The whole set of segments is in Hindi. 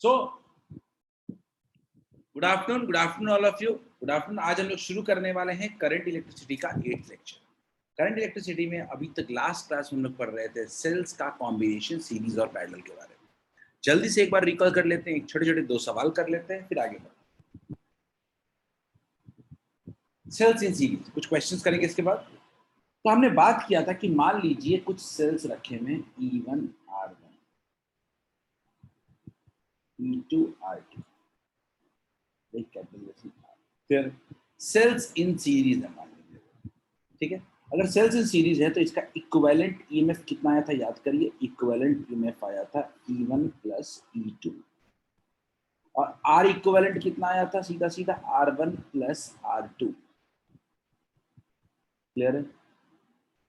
So good afternoon all of you. Good afternoon. आज हम लोग शुरू करने वाले हैं करंट इलेक्ट्रिसिटी का 8th लेक्चर। करंट इलेक्ट्रिसिटी में अभी तक लास्ट क्लास में हम लोग पढ़ रहे थे सेल्स का कॉम्बिनेशन, सीरीज और पैरेलल के बारे में। जल्दी से एक बार रिकॉल कर लेते हैं, छोटे छोटे 2 सवाल कर लेते हैं, फिर आगे बढ़ते हैं। सेल्स इन सीरीज, कुछ क्वेश्चंस करेंगे इसके बाद। तो हमने बात किया था कि मान लीजिए कुछ सेल्स रखे में E1 R1 E2 R2, फिर सेल्स इन सीरीज है मान लीजिए, ठीक है। अगर सेल्स इन सीरीज है तो इसका इक्विवेलेंट ईएमएफ कितना आया था, याद करिए। इक्विवेलेंट ईएमएफ आया था E1 प्लस E2, और आर इक्विवेलेंट कितना आया था, सीधा सीधा R1 प्लस R2। क्लियर है,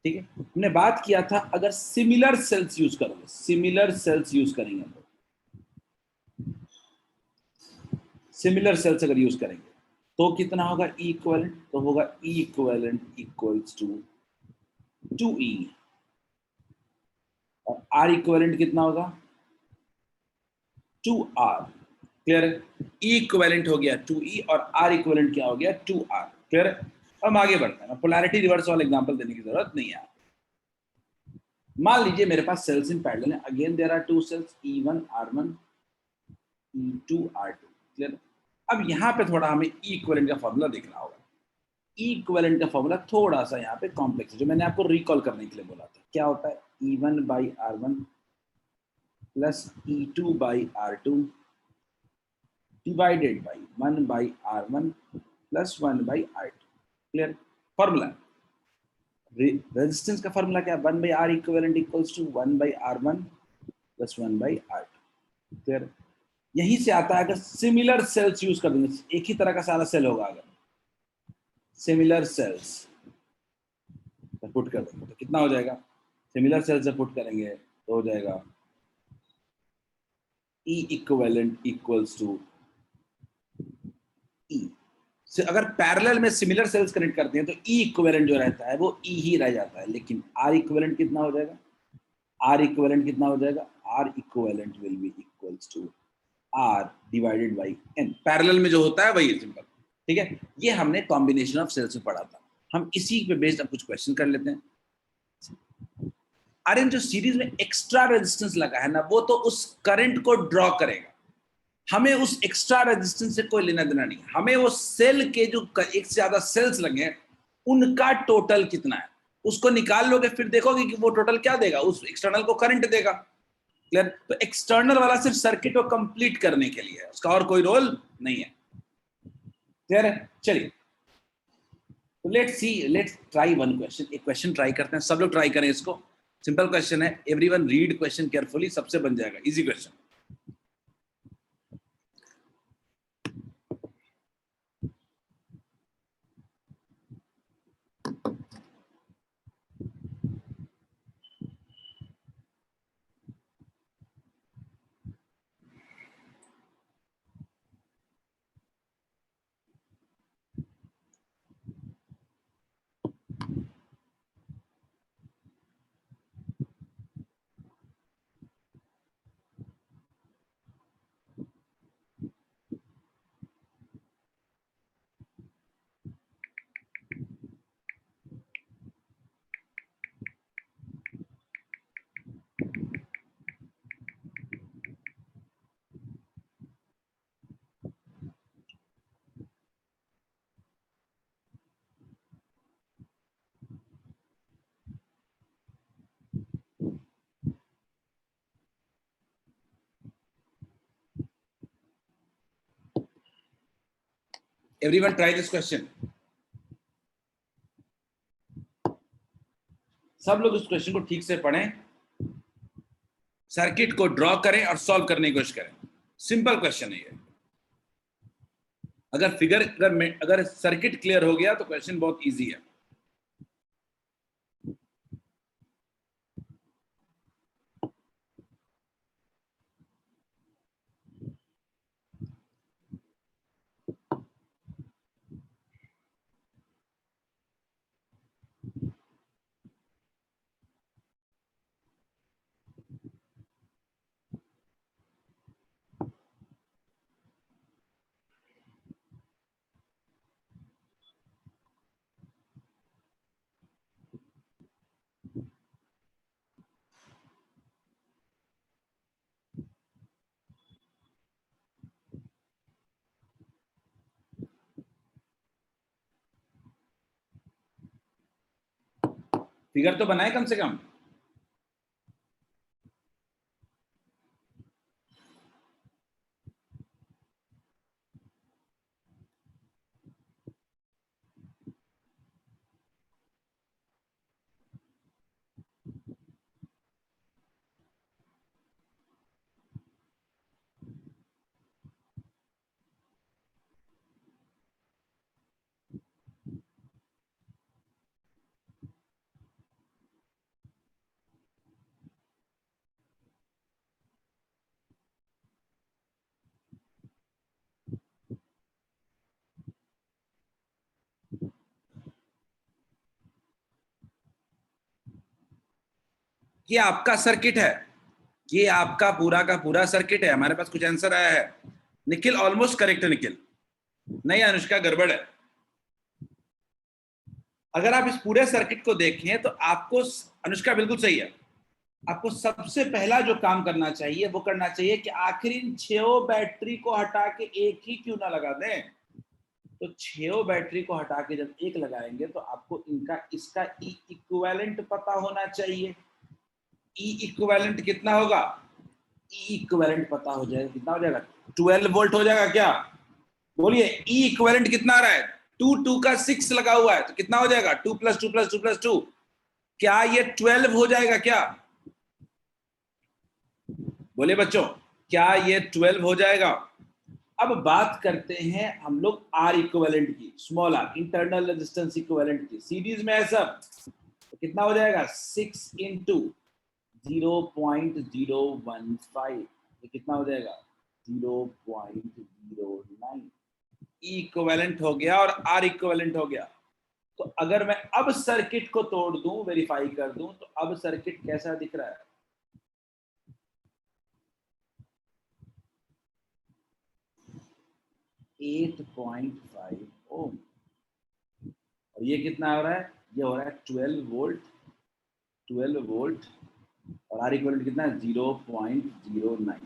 ठीक है। हमने बात किया था अगर सिमिलर सेल्स यूज करोगे, सिमिलर सेल्स यूज करेंगे हम लोग, सिमिलर सेल्स अगर यूज करेंगे तो कितना होगा E इक्विवेलेंट, तो होगा E equivalent equals to 2E, और R इक्विवेलेंट कितना होगा 2R। क्लियर है, E इक्विवेलेंट हो गया 2E और R इक्विवेलेंट क्या हो गया 2R। क्लियर है। हम आगे बढ़ते हैं, पोलैरिटी रिवर्स वाला एग्जांपल देने की जरूरत नहीं है। मान लीजिए मेरे पास सेल्स इन पैरेलल है, again there are 2 cells E1 R1 E2 R2। Clear. अब यहाँ पे थोड़ा हमें E इक्विवेलेंट का फॉर्मूला देखना होगा। E इक्विवेलेंट का फॉर्मूला थोड़ा सा यहाँ पे कॉम्प्लेक्स है, जो मैंने आपको रिकॉल करने के लिए बोला था। क्या होता है, E1 by R1 plus E2 by R2 divided by 1 by R1 plus 1 by R2। Clear. Formula resistance का फॉर्मूला क्या है, 1 by R equivalent equals to 1 by R1 plus 1 by R2। Clear. यहीं से आता है अगर सिमिलर सेल्स यूज कर देंगे, एक ही तरह का सारा सेल होगा, अगर सिमिलर सेल्स पुट कर देंगे तो कितना हो जाएगा, सिमिलर सेल्स से पुट करेंगे तो हो जाएगा E equivalent equals to E। अगर पैरेलल में सिमिलर सेल्स कनेक्ट करते हैं तो E इक्विवेलेंट जो रहता है वो E ही रह जाता है, लेकिन R इक्विवेलेंट कितना हो जाएगा, R इक्विवेलेंट कितना हो जाएगा, R equivalent will be equals to R divided by N। Parallel में जो होता है वही है, सिंपल। ठीक है, ये हमने कॉम्बिनेशन ऑफ सेल्स में पढ़ा था। हम इसी पे बेस्ड अब कुछ क्वेश्चन कर लेते हैं। अरे जो सीरीज में एक्स्ट्रा रेजिस्टेंस लगा है ना, वो तो उस करंट को ड्रॉ करेगा, हमें उस एक्स्ट्रा रेजिस्टेंस से कोई लेना देना नहीं। हमें वो सेल के जो एक से ज्यादा सेल्स लगे हैं उनका टोटल कितना है उसको निकाल लोगे, फिर देखोगे कि वो टोटल क्या देगा, उस एक्सटर्नल को करंट देगा। क्लियर। तो एक्सटर्नल वाला सिर्फ सर्किट को कंप्लीट करने के लिए है, उसका और कोई रोल नहीं है। क्लियर है। चलिए तो लेट्स ट्राई वन क्वेश्चन। एक क्वेश्चन ट्राई करते हैं, सब लोग ट्राई करें इसको। सिंपल क्वेश्चन है, एवरीवन रीड क्वेश्चन केयरफुली, सबसे बन जाएगा, easy question. Everyone try this question. सब लोग उस क्वेश्चन को ठीक से पढ़ें, सर्किट को ड्रॉ करें और सॉल्व करने की कोशिश करें। सिंपल क्वेश्चन है ये। अगर सर्किट क्लियर हो गया तो क्वेश्चन बहुत इजी है। फिगर तो बनाए कम से कम। ये आपका सर्किट है, ये आपका पूरा का पूरा सर्किट है। हमारे पास कुछ आंसर आया है। निखिल ऑलमोस्ट करेक्ट है। निखिल नहीं, अनुष्का गड़बड़ है। अगर आप इस पूरे सर्किट को देखें तो आपको, अनुष्का बिल्कुल सही है, आपको सबसे पहला जो काम करना चाहिए वो करना चाहिए कि आखिर इन 6 बैटरी को हटा के एक ही क्यों ना लगा दें। तो 6 बैटरी को हटा के जब एक लगाएंगे तो आपको इनका इसका ई इक्विवेलेंट पता होना चाहिए। ई इक्विवेलेंट कितना होगा? ई इक्विवेलेंट पता हो जाएगा, कितना हो जाएगा? 12 वोल्ट हो जाएगा क्या? बोलिए, ई इक्विवेलेंट कितना आ रहा है? 2 का 6 लगा हुआ है तो कितना हो जाएगा? 2 + 2 + 2 + 2। क्या ये 12 हो जाएगा क्या? बोले बच्चों, क्या ये 12 हो जाएगा? अब बात करते हैं हम लोग आर इक्विवेलेंट की, small r, internal resistance equivalent की। सीरीज में है सब, तो कितना हो जाएगा? 6 × 0.015, ये कितना हो जाएगा? 0.09। ई इक्विवेलेंट हो गया और आर इक्विवेलेंट हो गया। तो अगर मैं अब सर्किट को तोड़ दूं, वेरीफाई कर दूं, तो अब सर्किट कैसा दिख रहा है? 8.5 ओम। और ये कितना हो रहा है? ये हो रहा है 12 वोल्ट, 12 वोल्ट। और आर इक्विवेलेंट कितना है? 0.09।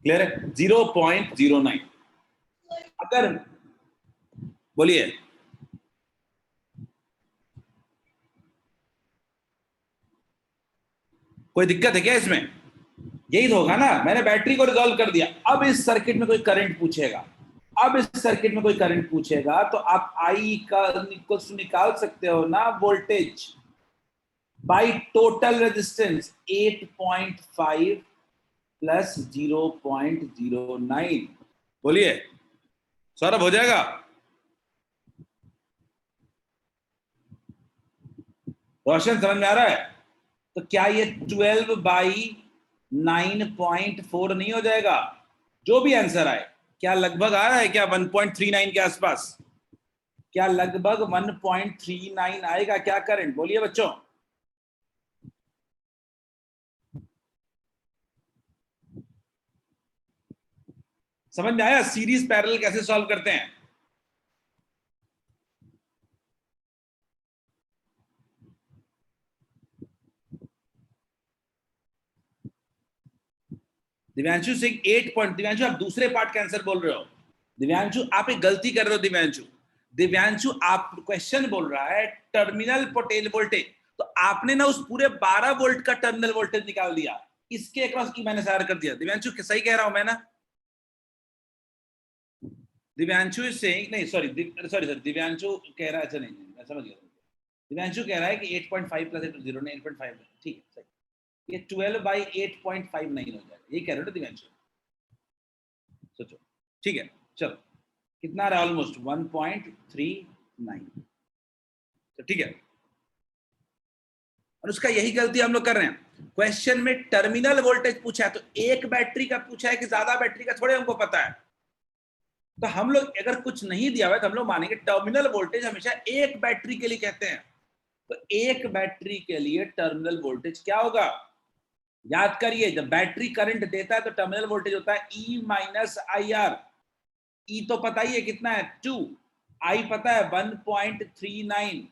क्लियर है? 0.09। अगर, बोलिए, कोई दिक्कत है क्या इसमें? यही तो होगा ना, मैंने बैटरी को रिजॉल्व कर दिया। अब इस सर्किट में कोई करंट पूछेगा, अब इस सर्किट में कोई करंट पूछेगा तो आप आई का निकाल सकते हो ना, voltage by total resistance 8.5 plus 0.09। बोलिए सौरभ, हो जाएगा? रोशन, समझ में आ रहा है? तो क्या ये 12/9.4 नहीं हो जाएगा? जो भी आंसर आए, क्या लगभग आ रहा है क्या 1.39 के आसपास? क्या लगभग 1.39 आएगा क्या करंट? बोलिए बच्चों। समझ में आया सीरीज पैरेलल कैसे सॉल्व करते हैं? दिव्यांशु सिंह 8 पॉइंट। दिव्यांशु आप दूसरे पार्ट का आंसर बोल रहे हो। दिव्यांशु आप एक गलती कर रहे हो। दिव्यांशु, दिव्यांशु आप क्वेश्चन बोल रहा है टर्मिनल पोटेंशियल वोल्टेज, तो आपने ना उस पूरे 12 वोल्ट का टर्मिनल वोल्टेज निकाल दिया, इसके अक्रॉस की मैंने सारा कर दिया। दिव्यांशु सही कह रहा हूं मैं ना? दिव्यांशु से नहीं, सॉरी सॉरी सॉरी, दिव्यांशु कह रहा है, अच्छा नहीं, मैं समझ गया। दिव्यांशु कह रहा है कि 8.5 + 0 नहीं, 8.5, ठीक है सही। ये 12/8.59 हो जाएगा, ये कह रहे हो ना दिव्यांशु? सोचो, ठीक है, चलो कितना रहा? ऑलमोस्ट 1.39। तो ठीक है, और उसका यही गलती हम लोग कर रहे हैं। क्वेश्चन में टर्मिनल वोल्टेज पूछा है तो एक बैटरी का पूछा है कि ज्यादा बैटरी का, थोड़े हमको पता है। तो हम लोग अगर कुछ नहीं दिया हुआ है तो हम लोग मानेंगे टर्मिनल वोल्टेज हमेशा एक बैटरी के लिए कहते हैं। तो एक बैटरी के लिए टर्मिनल वोल्टेज क्या होगा? याद करिए, जब बैटरी करंट देता है तो टर्मिनल वोल्टेज होता है E - IR। ई तो पता ही है कितना है, 2। आई पता है 1.39,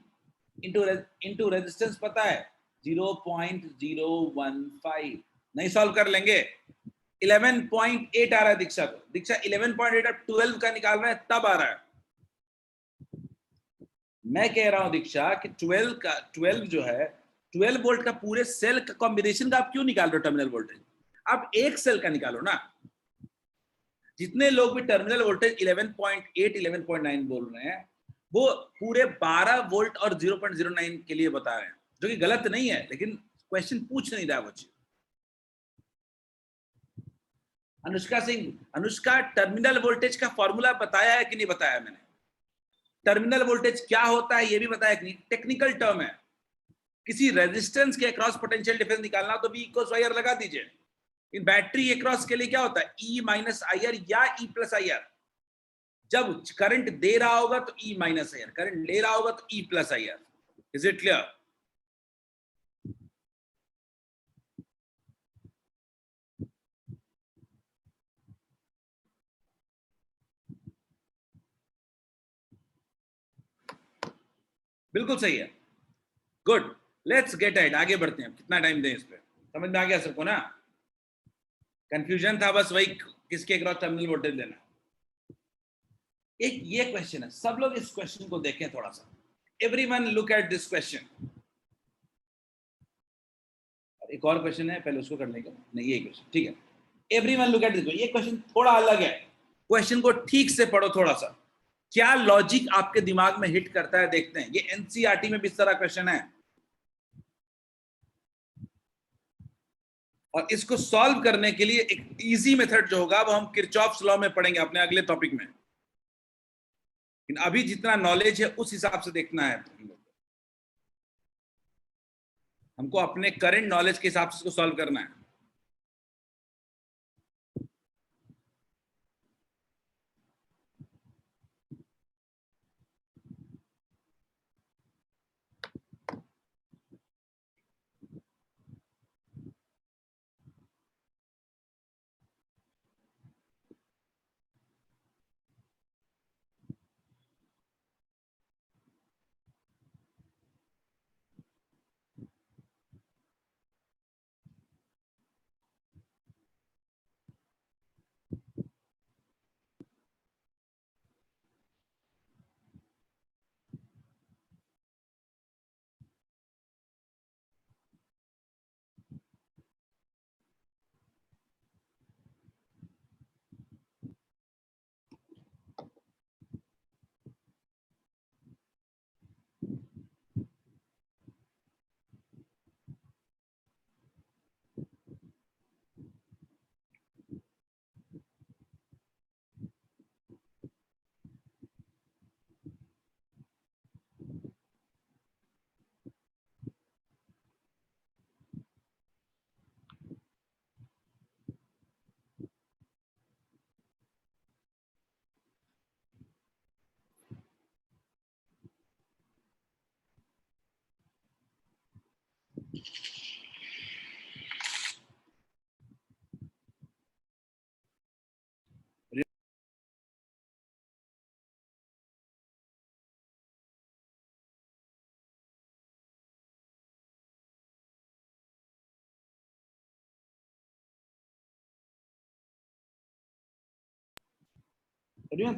इंटू रेजिस्टेंस पता है 0.015। नहीं सॉल्व कर लेंगे? 11.8 आ रहा है दीक्षा को। दीक्षा 11.8 अब 12 का निकाल रहा है तब आ रहा है। मैं कह रहा हूं दीक्षा कि 12 जो है 12 वोल्ट का पूरे सेल का कॉम्बिनेशन का आप क्यों निकाल रहे हो टर्मिनल वोल्टेज? आप एक सेल का निकालो ना। जितने लोग भी टर्मिनल वोल्टेज 11.8 11.9 बोल रहे हैं वो पूरे 12 वोल्ट और 0.09 के लिए बता रहे हैं, जो कि गलत नहीं है, लेकिन क्वेश्चन पूछ नहीं रहा वो चीज। अनुष्का सिंह, अनुष्का टर्मिनल वोल्टेज का फॉर्मूला बताया है कि नहीं बताया मैंने? टर्मिनल वोल्टेज क्या होता है ये भी बताया कि नहीं? टेक्निकल टर्म है। किसी रेजिस्टेंस के अक्रॉस पोटेंशियल डिफरेंस निकालना तो V इक्वल्स आई आर लगा दीजिए। इन बैटरी अक्रॉस के लिए क्या होता है? E माइनस आई आर या E प्लस आई आर। जब करंट दे रहा होगा तो E minus I R, current ले रहा होगा तो E plus I R. Is it clear? बिल्कुल सही है। गुड, लेट्स गेट एट, आगे बढ़ते हैं। कितना टाइम दें इस पे? समझ में आ गया सबको ना? कंफ्यूजन था बस वही किसके क्रॉस टर्मिनल वोल्टेज लेना। एक ये क्वेश्चन है, सब लोग इस क्वेश्चन को देखें थोड़ा सा। Everyone look at this question. एक और क्वेश्चन है, पहले उसको करने का नहीं, ये क्वेश्चन ठीक है। Everyone look at this. ये क्वेश्चन थोड़ा अलग है, क्वेश्चन को ठीक से पढ़ो थोड़ा सा। क्या लॉजिक आपके दिमाग में हिट करता है देखते हैं। ये एनसीईआरटी में भी इस तरह क्वेश्चन है, और इसको सॉल्व करने के लिए एक इजी मेथड जो होगा वो हम किरचॉफ्स लॉ में पढ़ेंगे अपने अगले टॉपिक में। लेकिन अभी जितना नॉलेज है उस हिसाब से देखना है हमको अपने करंट नॉलेज के हिसाब से इसको सॉल्व करना है।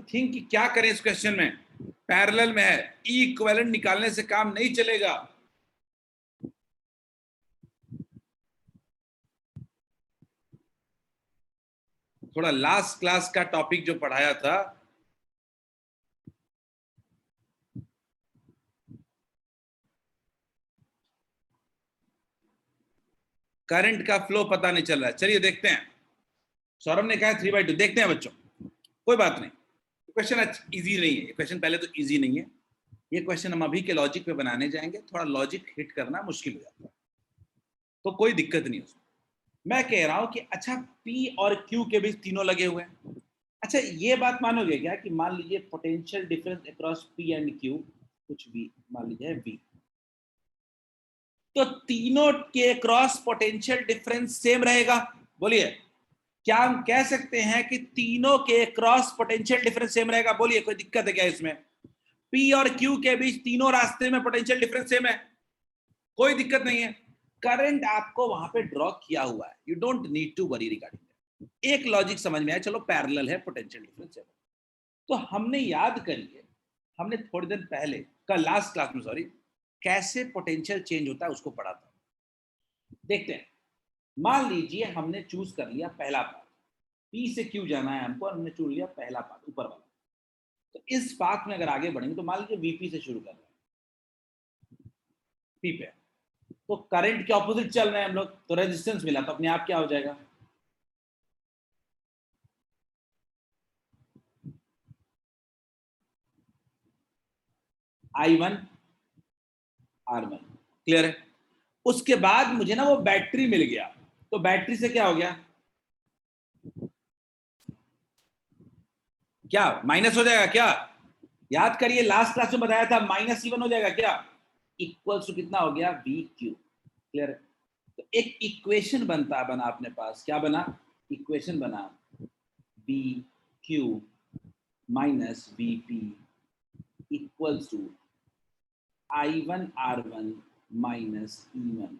थिंक कि क्या करें इस क्वेश्चन में। पैरेलल में है, ई इक्विवेलेंट निकालने से काम नहीं चलेगा। थोड़ा लास्ट क्लास का टॉपिक जो पढ़ाया था, करंट का फ्लो पता नहीं चल रहा है। चलिए देखते हैं। सौरभ ने कहा 3/2, देखते हैं बच्चों, कोई बात नहीं। क्वेश्चन इजी नहीं है, क्वेश्चन पहले तो इजी नहीं है। ये क्वेश्चन हम अभी के लॉजिक पे बनाने जाएंगे, थोड़ा लॉजिक हिट करना मुश्किल हो जाता है, तो कोई दिक्कत नहीं उसमें। मैं कह रहा हूं कि अच्छा P और Q के बीच तीनों लगे हुए हैं। अच्छा ये बात मानोगे क्या कि मान लीजिए potential difference across P and Q कुछ भी मान लीजिए V, तो तीनों के क्रॉस पोटेंशियल डिफरेंस सेम रहेगा? बोलिए, क्या हम कह सकते हैं कि तीनों के क्रॉस पोटेंशियल डिफरेंस सेम रहेगा? बोलिए, कोई दिक्कत है क्या इसमें? P और Q के बीच तीनों रास्ते में पोटेंशियल डिफरेंस सेम है, कोई दिक्कत नहीं है। करंट आपको वहां पे ड्रॉ किया हुआ है, you don't need to worry regarding. एक लॉजिक समझ में आया, चलो पैरेलल है, पोटेंशियल डिफरेंस है। तो हमने याद करिए, हमने थोड़ी देर पहले कल लास्ट क्लास में सॉरी कैसे पोटेंशियल चेंज होता है उसको पढ़ा था। देखते हैं, मान लीजिए हमने चूज कर लिया पहला पाथ, P से Q जाना है हमको और हमने चुन लिया पहला पाथ ऊपर वाला। तो इस पाथ में अगर आगे बढ़ेंगे तो मान लीजिए VP से शुरू कर रहे हैं P पे, तो करंट के ऑपोजिट चल रहे हैं हम लोग, तो रेजिस्टेंस मिला तो अपने आप क्या हो जाएगा, I1 R1। क्लियर है? उसके बाद मुझे ना वो बैटरी मिल गया, तो बैटरी से क्या हो गया, क्या माइनस हो जाएगा क्या? याद करिए लास्ट क्लास में बताया था माइनस E1 हो जाएगा क्या, इक्वल्स टू कितना हो गया VQ। क्लियर है? तो एक इक्वेशन बना अपने पास, क्या बना, इक्वेशन बना VQ minus VP equals to I1 R1 minus E1।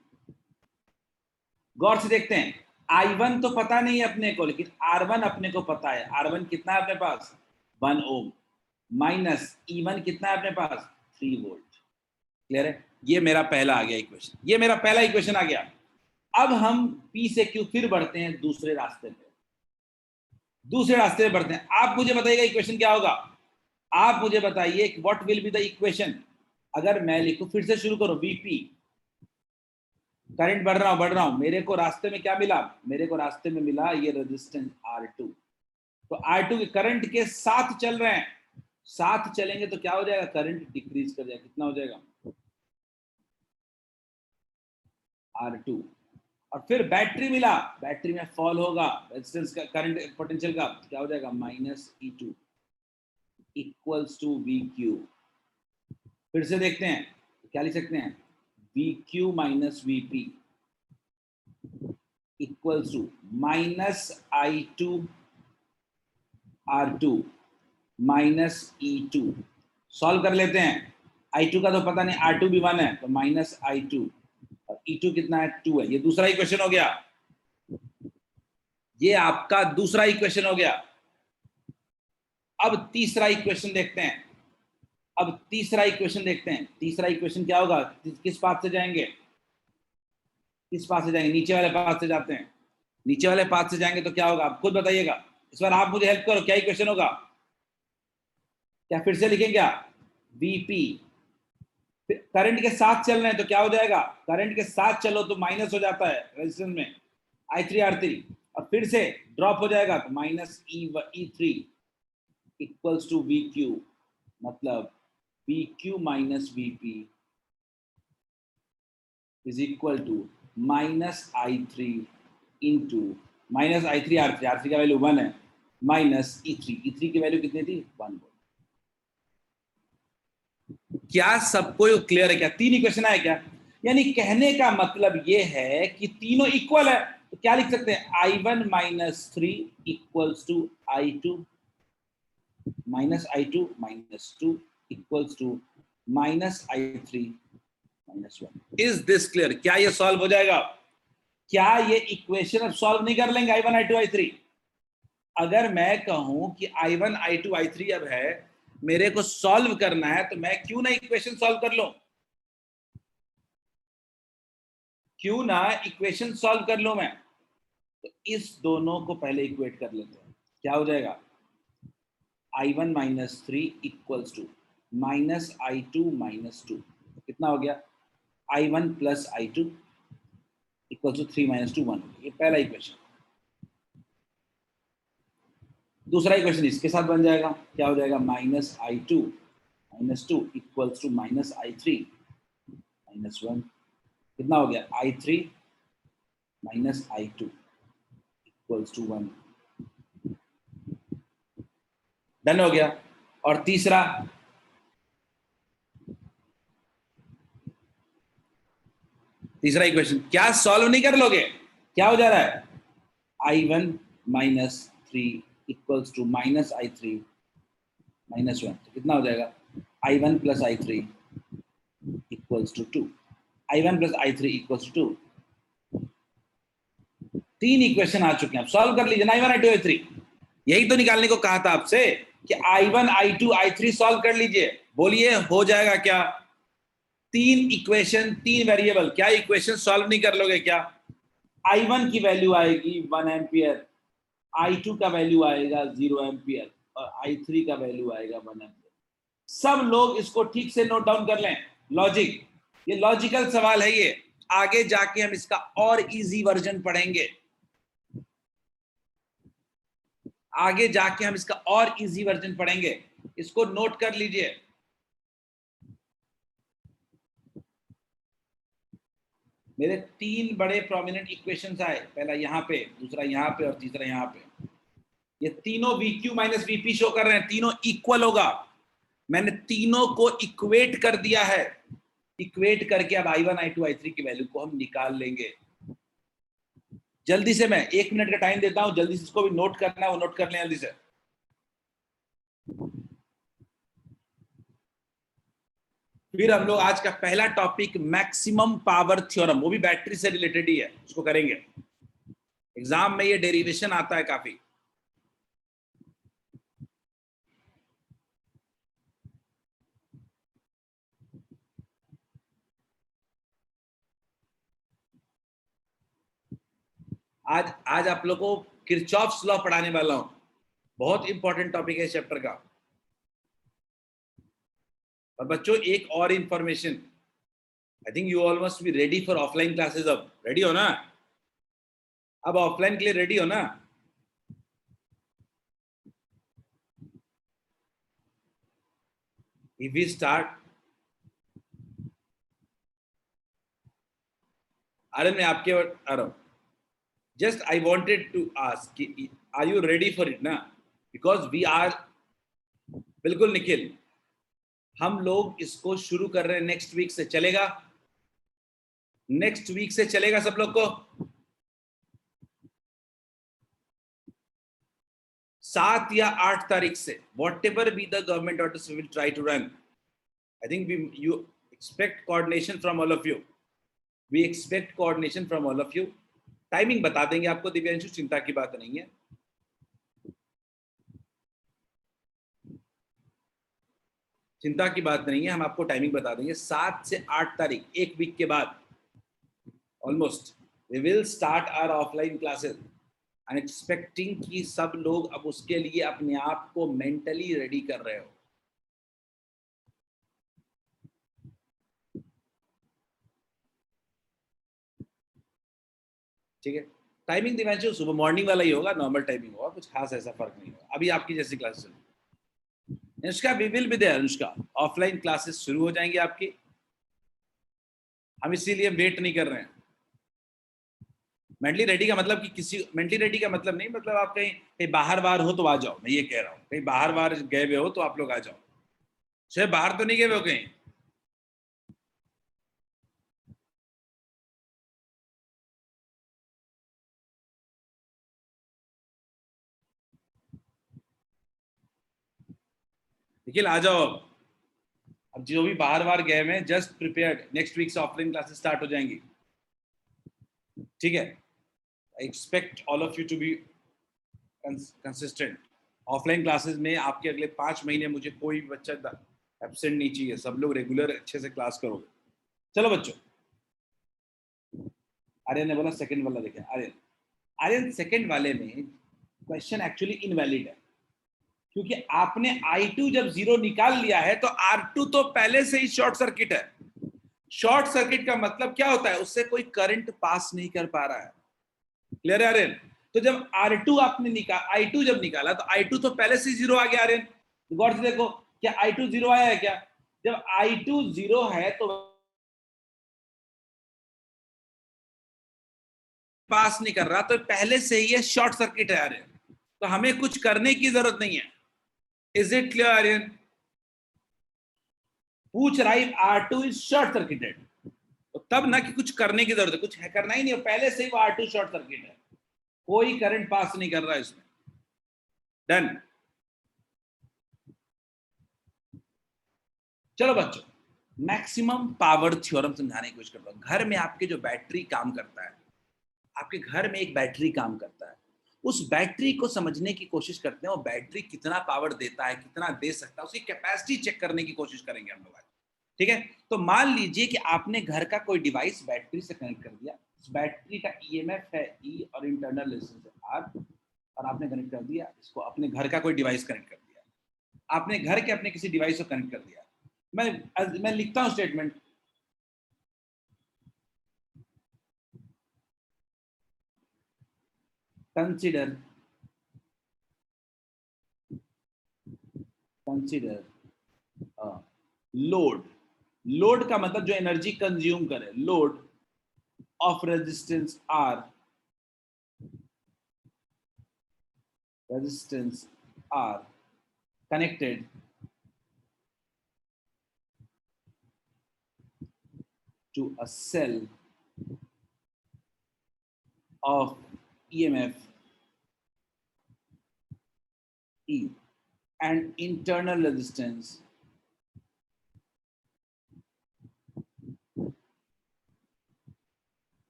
गौर से देखते हैं, I1 तो पता नहीं है अपने को, लेकिन R1 अपने को पता है। R1 कितना है अपने पास, 1 ओम, माइनस E1 कितना है अपने पास, 3 वोल्ट। क्लियर है? ये मेरा पहला आ गया इक्वेशन, ये मेरा पहला इक्वेशन आ गया। अब हम P से Q फिर बढ़ते हैं दूसरे रास्ते पे, दूसरे रास्ते पे बढ़ते हैं। आप मुझे बताइएगा इक्वेशन क्या होगा, आप मुझे बताइए what will be the equation. अगर मैं लिखूं, फिर से शुरू करो, VP, करंट बढ़ रहा हूं, मेरे को रास्ते में क्या मिला, मेरे को रास्ते में मिला ये रेजिस्टेंस R2। तो R2 के करंट के साथ चल रहे हैं, साथ चलेंगे तो क्या हो जाएगा, करंट डिक्रीज कर जाएगा, कितना हो जाएगा R2। और फिर बैटरी मिला, बैटरी में फॉल होगा रेजिस्टेंस का, करंट पोटेंशियल का, क्या हो जाएगा -E2 इक्वल्स टू VQ। फिर से देखते हैं, क्या लिख सकते हैं, VQ minus VP equals to -I2 R2 minus E2। Solve कर लेते हैं, I2 का तो पता नहीं, R2 भी 1 है, तो -I2 और E2 कितना है, 2 है। ये दूसरा इक्वेशन हो गया, ये आपका दूसरा इक्वेशन हो गया। अब तीसरा इक्वेशन देखते हैं, अब तीसरा इक्वेशन देखते हैं। तीसरा इक्वेशन क्या होगा, किस पाथ से जाएंगे, किस पाथ से जाएंगे, नीचे वाले पाथ से जाते हैं। नीचे वाले पाथ से जाएंगे तो क्या होगा, आप खुद बताइएगा, इस बार आप मुझे हेल्प करो, क्या इक्वेशन होगा, क्या फिर से लिखें क्या, VP करंट के साथ चल रहे हैं तो क्या हो जाएगा, करंट के साथ चलो तो माइनस हो जाता है रेजिस्टेंस में I3 R3, और फिर से ड्रॉप हो जाएगा तो -E3 इक्वल्स टू VQ, मतलब VQ minus VP is equal to -I3 into -I3 R3 का वैल्यू 1 है, माइनस E3 की वैल्यू कितनी थी, 1 वोल्ट। क्या सबको क्लियर है क्या, 3 इक्वेशन है क्या? यानी कहने का मतलब ये है कि तीनों इक्वल है, तो क्या लिख सकते हैं, I1 minus 3 equals to I2 minus 2 equals to -I3 minus 1। Is this clear? क्या ये सॉल्व हो जाएगा? क्या ये इक्वेशन अब सॉल्व नहीं कर लेंगे I1 I2 I3? अगर मैं कहूं कि I1 I2 I3 अब है, मेरे को सॉल्व करना है, तो मैं क्यों ना इक्वेशन सॉल्व कर लूं, क्यों ना इक्वेशन सॉल्व कर लूं मैं। तो इस दोनों को पहले इक्वेट कर लेते हैं, क्या हो जाएगा, I1 minus 3 equals to -I2 minus 2, कितना हो गया, I1 plus I2 equals to 3 minus 2 1। ये पहला इक्वेशन। दूसरा इक्वेशन इसके साथ बन जाएगा, क्या हो जाएगा, -I2 minus 2 equals to -I3 minus 1, कितना हो गया, I3 minus I2 equals to 1। Done हो गया। और तीसरा इक्वेशन क्या सॉल्व नहीं कर लोगे, क्या हो जा रहा है, I1 minus 3 equals to -I3 minus 1, तो कितना हो जाएगा, I1 plus I3 equals to 2, I1 plus I3 equals to 2। 3 equation आ चुके हैं, अब सॉल्व कर लीजिए ना, I1 I2 I3। यही तो निकालने को कहा था आपसे कि I1 I2 I3 सॉल्व कर लीजिए। बोलिए हो जाएगा क्या? 3 इक्वेशन 3 वेरिएबल, क्या इक्वेशन सॉल्व नहीं कर लोगे क्या? I1 की वैल्यू आएगी 1 एम्पियर, I2 का वैल्यू आएगा 0 एम्पियर और I3 का वैल्यू आएगा 1 एम्पियर। सब लोग इसको ठीक से नोट डाउन कर लें। लॉजिक, ये लॉजिकल सवाल है ये। आगे जाके हम इसका और इजी वर्जन पढ़ेंगे। आगे जाके हम इसका और इजी वर्जन पढ़ेंगे। इसको नोट कर लीजिए। मेरे 3 बड़े प्रोमिनेंट इक्वेशंस आए, पहला यहां पे, दूसरा यहां पे और तीसरा यहां पे। ये तीनों VQ माइनस VP शो कर रहे हैं, तीनों इक्वल होगा। मैंने तीनों को इक्वेट कर दिया है। इक्वेट करके अब I1 I2 I3 की वैल्यू को हम निकाल लेंगे। जल्दी से, मैं 1 मिनट का टाइम देता हूं, जल्दी से इसको भी नोट करना है वो नोट कर लें जल्दी से। फिर हम लोग आज का पहला टॉपिक मैक्सिमम पावर थ्योरम, वो भी बैटरी से रिलेटेड ही है, उसको करेंगे। एग्जाम में ये डेरिवेशन आता है काफी। आज आप लोग को किरचॉफ्स लॉ पढ़ाने वाला हूं। बहुत इंपॉर्टेंट टॉपिक है इस चैप्टर का। और बच्चों एक और information, I think you all must be ready for offline classes. अब रेडी हो ना? अब ऑफलाइन के लिए रेडी हो ना? If we start, अरे मैं आपके आ रहा हूं। Just I wanted to ask, are you ready for it ना? बिकॉज वी आर, बिल्कुल निखिल, हम लोग इसको शुरू कर रहे हैं नेक्स्ट वीक से। चलेगा? नेक्स्ट वीक से चलेगा सब लोग को? 7 या 8 तारीख से, whatever be the government orders we will try to run. I think you expect coordination from all of you. We expect coordination from all of you. Timing बता देंगे आपको दिव्यांशु, चिंता की बात नहीं है। चिंता की बात नहीं है, हम आपको टाइमिंग बता देंगे। 7 से 8 तारीख, एक वीक के बाद almost we will start our offline classes. I am expecting कि सब लोग अब उसके लिए अपने आप को मेंटली रेडी कर रहे हो। ठीक है? टाइमिंग दिव्यांशु सुबह मॉर्निंग वाला ही होगा, नॉर्मल टाइमिंग होगा, कुछ खास ऐसा फर्क नहीं होगा। अभी आपकी जैसी क्लासेस चल, Anushka we will be there. Anushka, offline classes शुरू हो जाएंगी आपकी, हम इसीलिए वेट नहीं कर रहे हैं। मेंटली रेडी का मतलब कि किसी, मेंटली रेडी का मतलब नहीं, मतलब आप कहीं कहीं बाहर हो तो आ जाओ। मैं ये कह रहा हूँ, कहीं बाहर गए हुए हो तो आप लोग आ जाओ। शायद बाहर तो नहीं गए हुए हो कहीं? निखिल आ जाओ। अब जो भी बाहर गए हुए हैं, जस्ट प्रिपेयर्ड, नेक्स्ट वीक से ऑफलाइन क्लासेस स्टार्ट हो जाएंगी। ठीक है? I expect all of you to be consistent. Offline classes में आपके अगले 5 महीने मुझे कोई बच्चा एब्सेंट नहीं चाहिए। सब लोग रेगुलर अच्छे से क्लास करोगे। चलो बच्चों, आर्यन ने बोला सेकंड वाला देखें। आर्यन, आर्यन सेकंड वाले में क्वेश्चन एक्चुअली इनवैलिड है, क्योंकि आपने I2 जब 0 निकाल लिया है तो R2 तो पहले से ही शॉर्ट सर्किट है। शॉर्ट सर्किट का मतलब क्या होता है? उससे कोई करंट पास नहीं कर पा रहा है। क्लियर है आर्यन? तो जब R2 आपने निकाला, I2 जब निकाला तो I2 तो पहले से 0 आ गया। आर्यन गौर से देखो, क्या I2 0 आया है क्या? जब I2 0 है तो पास नहीं कर रहा, तो पहले से ही ये शॉर्ट सर्किट है आर्यन, तो हमें कुछ करने की जरूरत नहीं है। Is it clear Aryan? पूछ रहा है R2 इज शॉर्ट सर्किटेड, तो तब ना कि कुछ करने की जरूरत है, कुछ है करना ही नहीं है, पहले से ही वो R2 शॉर्ट सर्किट है, कोई करंट पास नहीं कर रहा है इसमें। डन। चलो बच्चों, मैक्सिमम पावर थ्योरम समझाने की कोशिश करता हूं। घर में आपके जो बैटरी काम करता है, आपके घर में एक बैटरी काम करता है, उस बैटरी को समझने की कोशिश करते हैं, वो बैटरी कितना पावर देता है, कितना दे सकता है, उसकी कैपेसिटी चेक करने की कोशिश करेंगे हम लोग आज। ठीक है, तो मान लीजिए कि आपने घर का कोई डिवाइस बैटरी से कनेक्ट कर दिया, इस बैटरी का ईएमएफ है ई और इंटरनल रेजिस्टेंस है आर, और आपने कनेक्ट कर दिया इसको, अपने घर का कोई डिवाइस कनेक्ट कर दिया, आपने घर के अपने किसी डिवाइस को कनेक्ट कर दिया। मैं लिखता हूं स्टेटमेंट, कंसिडर लोड, लोड का मतलब जो एनर्जी कंज्यूम करे, load of resistance R, resistance R connected to a cell of EMF E and internal resistance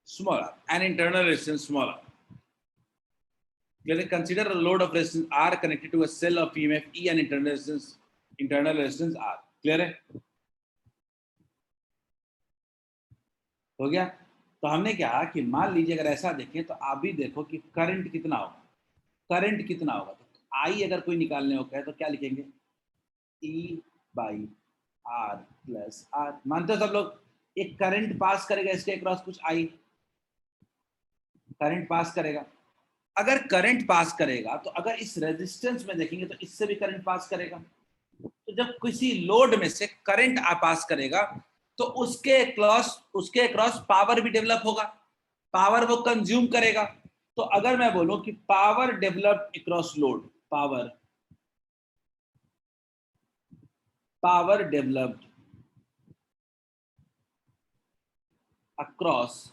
smaller and internal resistance smaller. Clearly, consider a load of resistance R connected to a cell of EMF E and internal resistance R. Clear है? हो गया? तो हमने क्या कि मान लीजिए अगर ऐसा देखें तो आप भी देखो कि करंट कितना होगा, करंट कितना होगा। तो आई अगर कोई निकालने हो कहे तो क्या लिखेंगे, ई बाई आर प्लस आर। मानते हो सब लोग, एक करंट पास करेगा इसके अक्रॉस कुछ आई, करंट पास करेगा। अगर करंट पास करेगा तो अगर इस रेजिस्टेंस में देखेंगे तो इससे भी करंट पास करेगा। तो जब किसी लोड में से करंट पास करेगा तो उसके अक्रॉस पावर भी डेवलप होगा, पावर वो कंज्यूम करेगा। तो अगर मैं बोलूं कि power developed across load, power developed across,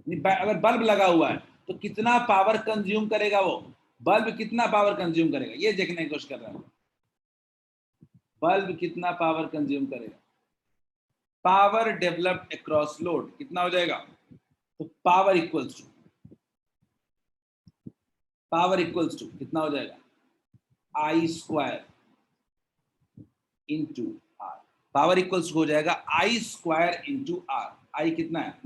अगर बल्ब लगा हुआ है तो कितना पावर कंज्यूम करेगा, वो बल्ब कितना पावर कंज्यूम करेगा, ये देखने की कोशिश कर रहा है। बल्ब कितना पावर कंज्यूम करेगा, पावर डेवलप्ड अक्रॉस लोड कितना हो जाएगा, तो पावर इक्वल्स टू कितना हो जाएगा, I square into R. Power equals हो जाएगा I square into R. I कितना है,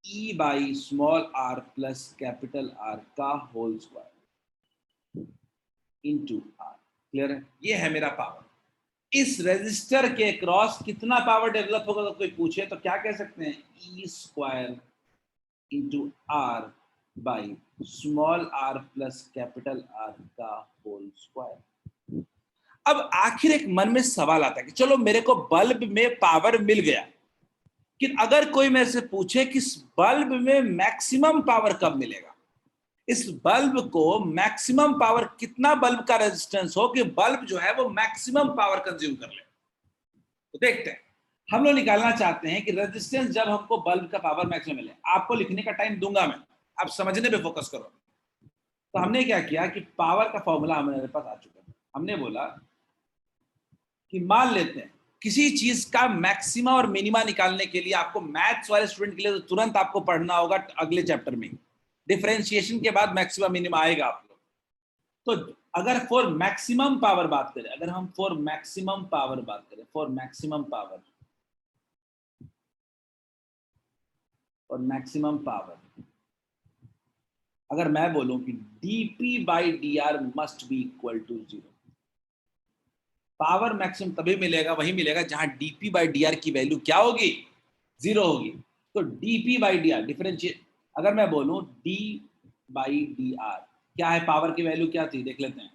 E by small R plus capital R का whole square into R. Clear है? ये है मेरा पावर। इस रेजिस्टर के क्रॉस कितना पावर डेवलप होगा तो कोई पूछे तो क्या कह सकते हैं, E square into R by small R plus capital R का होल स्क्वायर। अब आखिर एक मन में सवाल आता है कि चलो मेरे को बल्ब में पावर मिल गया, कि अगर कोई मेरे से पूछे कि इस बल्ब में मैक्सिमम पावर कब मिलेगा, इस बल्ब को मैक्सिमम पावर कितना बल्ब का रेजिस्टेंस हो कि बल्ब जो है वो मैक्सिमम पावर कंज्यूम कर ले। तो देखते हैं, हम लोग निकालना चाहते हैं कि रेजिस्टेंस जब हमको बल्ब का पावर मैक्सिमम मिले। आपको लिखने का टाइम दूंगा मैं, आप समझने पे फोकस करो। तो हमने क्या किया कि पावर का फॉर्मूला हमारे पास आ चुका है। हमने बोला कि मान लेते हैं किसी चीज का मैक्सिमा और मिनिमा निकालने के लिए आपको मैथ्स वाले स्टूडेंट के लिए तो तुरंत आपको पढ़ना होगा अगले चैप्टर में, डिफरेंशिएशन के बाद मैक्सिमा मिनिमा आएगा आप लोग। तो अगर फॉर मैक्सिमम पावर बात करें, अगर हम फॉर मैक्सिमम पावर बात करें, फॉर मैक्सिमम पावर अगर मैं बोलूं कि dp by dr must be equal to 0, power maximum तभी मिलेगा, वही मिलेगा जहां dp बाई dr की वैल्यू क्या होगी, 0 होगी। तो dp बाई dr डिफरेंशिएट, अगर मैं बोलूं d बाई dr क्या है, पावर की वैल्यू क्या थी देख लेते हैं,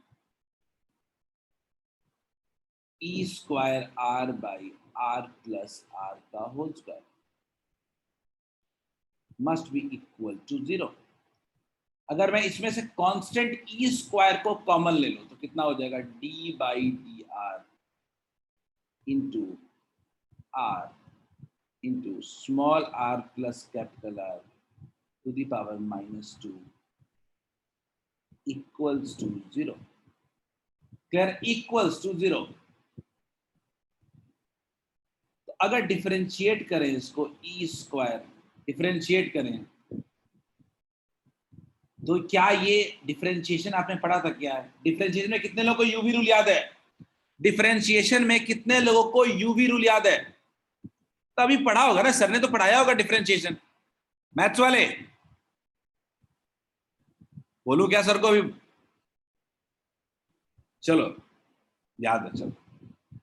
E square R by R plus R का whole square must be equal to 0। अगर मैं इसमें से कांस्टेंट ई स्क्वायर को कॉमन ले लूं तो कितना हो जाएगा, D by D R into R into small R plus capital R to the power -2 equals to 0। Clear? Equals to 0। तो अगर डिफरेंशिएट करें इसको ई स्क्वायर, डिफरेंशिएट करें तो क्या ये डिफरेंशिएशन आपने पढ़ा था क्या है? डिफरेंशिएशन में कितने लोगों को यूवी रूल याद है? डिफरेंशिएशन में कितने लोगों को यूवी रूल याद है? तभी पढ़ा होगा ना, सर ने तो पढ़ाया होगा डिफरेंशिएशन, मैथ्स वाले। बोलूं क्या सर को अभी? चलो याद है, चलो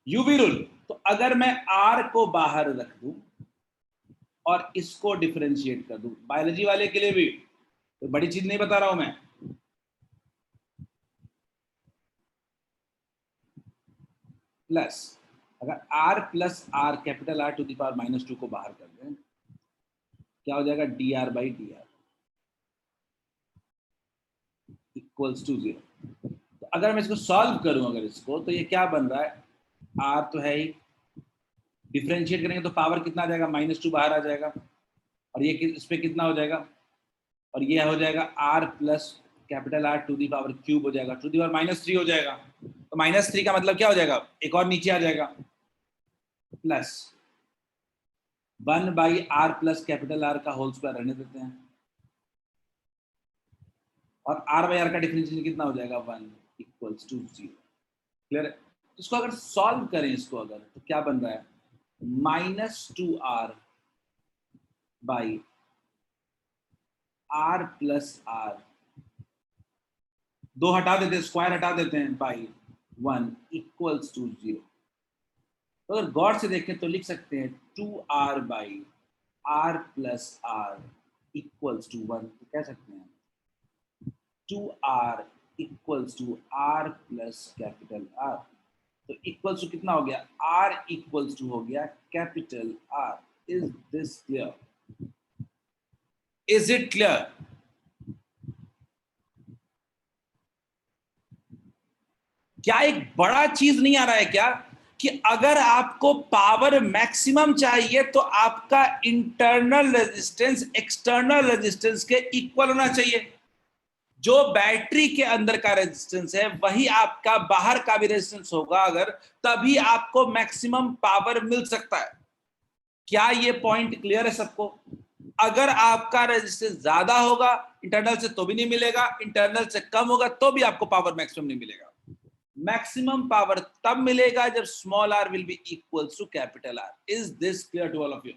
यूवी रूल। तो अगर मैं आर को बाहर रख दूं और इसको डिफरेंशिएट कर दूं, बायोलॉजी वाले के लिए भी तो बड़ी चीज नहीं बता रहा हूं मैं, प्लस अगर R plus R capital R to the power -2 को बाहर कर दें, क्या हो जाएगा? D R by D R equals to 0। तो अगर मैं इसको सॉल्व करूं, अगर इसको, तो ये क्या बन रहा है? आर तो है ही, डिफरेंशिएट करेंगे तो पावर कितना आ जाएगा? -2 बाहर आ जाएगा, और ये इस पे कितना हो जाएगा? और ये हो जाएगा R plus capital R to the power cube हो जाएगा, टू दी पावर -3 हो जाएगा। तो -3 का मतलब क्या हो जाएगा? एक और नीचे आ जाएगा, plus 1/r plus capital R का होल स्क्वायर रहने देते हैं, और r/r का डिफरेंशिएशन कितना हो जाएगा? 1 इक्वल्स टू 0। क्लियर है? तो इसको अगर सॉल्व करें इसको, अगर, तो क्या बन रहा है? -2r by r plus r, दो हटा देते हैं, स्क्वायर हटा देते हैं, बाई 1 इक्वल्स टू 0। तो अगर गौर से देखें तो लिख सकते हैं 2r by r plus r equals to 1। तो कह सकते हैं 2r equals to r plus capital R। तो इक्वल्स टू कितना हो गया? r इक्वल्स टू हो गया capital R। Is this clear? Is it clear? क्या एक बड़ा चीज नहीं आ रहा है क्या, कि अगर आपको पावर मैक्सिमम चाहिए तो आपका इंटरनल रेजिस्टेंस एक्सटर्नल रेजिस्टेंस के इक्वल होना चाहिए। जो बैटरी के अंदर का रेजिस्टेंस है वही आपका बाहर का भी रेजिस्टेंस होगा, अगर, तभी आपको मैक्सिमम पावर मिल सकता है। क्या ये पॉइंट क्लियर है सबको? अगर आपका रेजिस्टेंस ज्यादा होगा इंटरनल से तो भी नहीं मिलेगा, इंटरनल से कम होगा तो भी आपको पावर मैक्सिमम नहीं मिलेगा। मैक्सिमम पावर तब मिलेगा जब small r will be equals to capital R। Is this clear to all of you?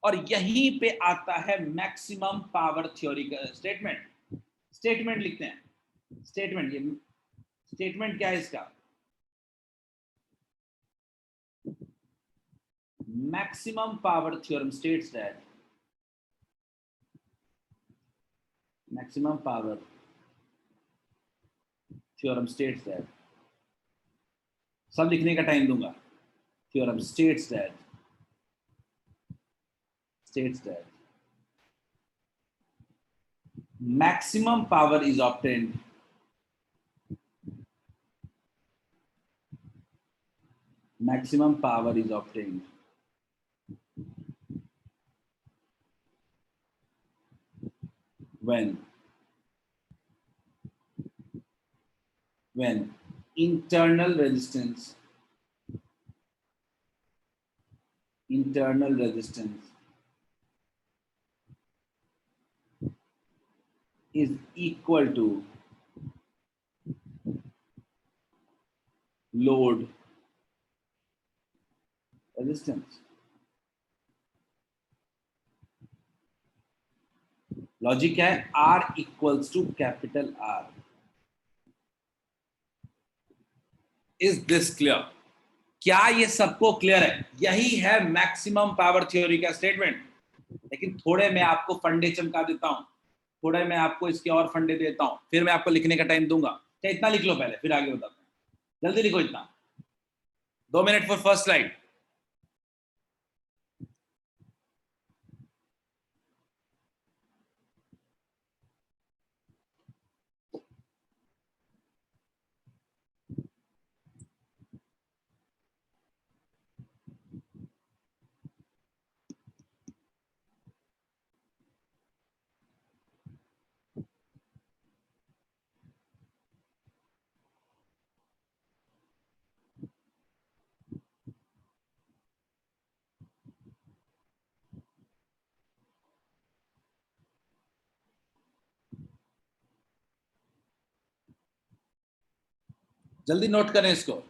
और यहीं पे आता है मैक्सिमम पावर थ्योरी का स्टेटमेंट। स्टेटमेंट लिखते हैं, स्टेटमेंट, ये स्टेटमेंट क्या है इसका? Maximum power theorem states that maximum power theorem states that, सब लिखने का टाइम दूंगा, theorem states that maximum power is obtained when internal resistance is equal to load resistance। Logic क्या है? R equals to capital R। Is this clear? क्या ये सबको क्लियर है? यही है मैक्सिमम पावर थ्योरी का स्टेटमेंट। लेकिन थोड़े मैं आपको फंडे चमका देता हूं, थोड़े मैं आपको इसके और फंडे देता हूं, फिर मैं आपको लिखने का टाइम दूंगा। क्या इतना लिख लो पहले, फिर आगे बताता हूं। जल्दी लिखो इतना, 2 मिनट फॉर फर्स्ट स्लाइड। जल्दी नोट करें इसको।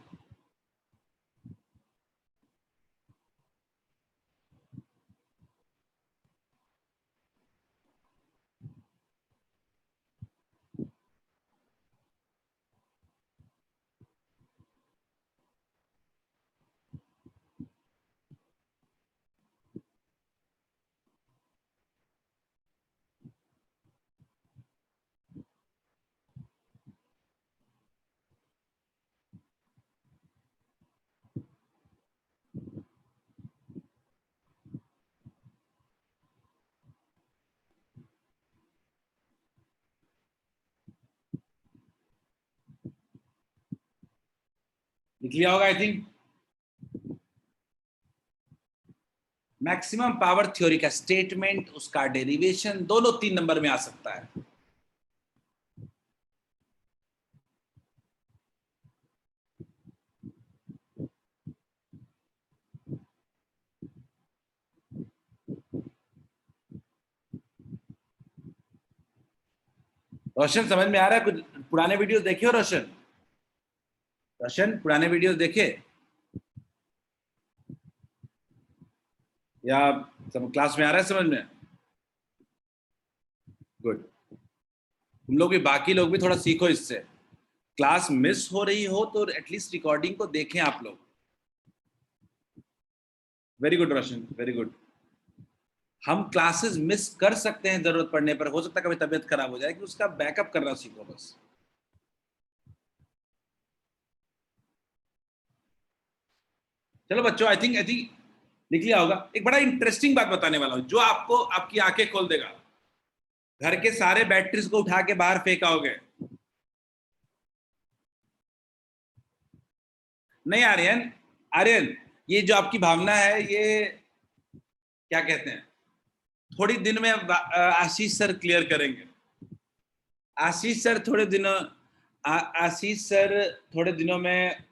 लिख लिया होगा I think. Maximum power theory का स्टेटमेंट, उसका डेरिवेशन दोनों 3 नंबर में आ सकता है। रोशन समझ में आ रहा है? कुछ पुराने वीडियो देखे हो रोशन? रोशन पुराने वीडियो देखे या सब क्लास में आ रहा है समझ में? गुड। तुम लोग भी, बाकी लोग भी थोड़ा सीखो इससे। क्लास मिस हो रही हो तो एटलीस्ट रिकॉर्डिंग को देखें आप लोग। वेरी गुड रोशन, वेरी गुड। हम क्लासेस मिस कर सकते हैं जरूरत पड़ने पर, हो सकता है कभी तबीयत खराब हो जाए, कि उसका बैकअप करना सीखो बस। चलो बच्चों, आई थिंक लिख लिया होगा। एक बड़ा इंटरेस्टिंग बात बताने वाला हूं जो आपको आपकी आंखें खोल देगा। घर के सारे बैटरीज को उठा के बाहर फेंकाओगे। नहीं आर्यन, आर्यन ये जो आपकी भावना है, ये क्या कहते हैं, थोड़ी दिन में आशीष सर क्लियर करेंगे। आशीष सर थोड़े दिनों आशीष सर थोड़े दिनों में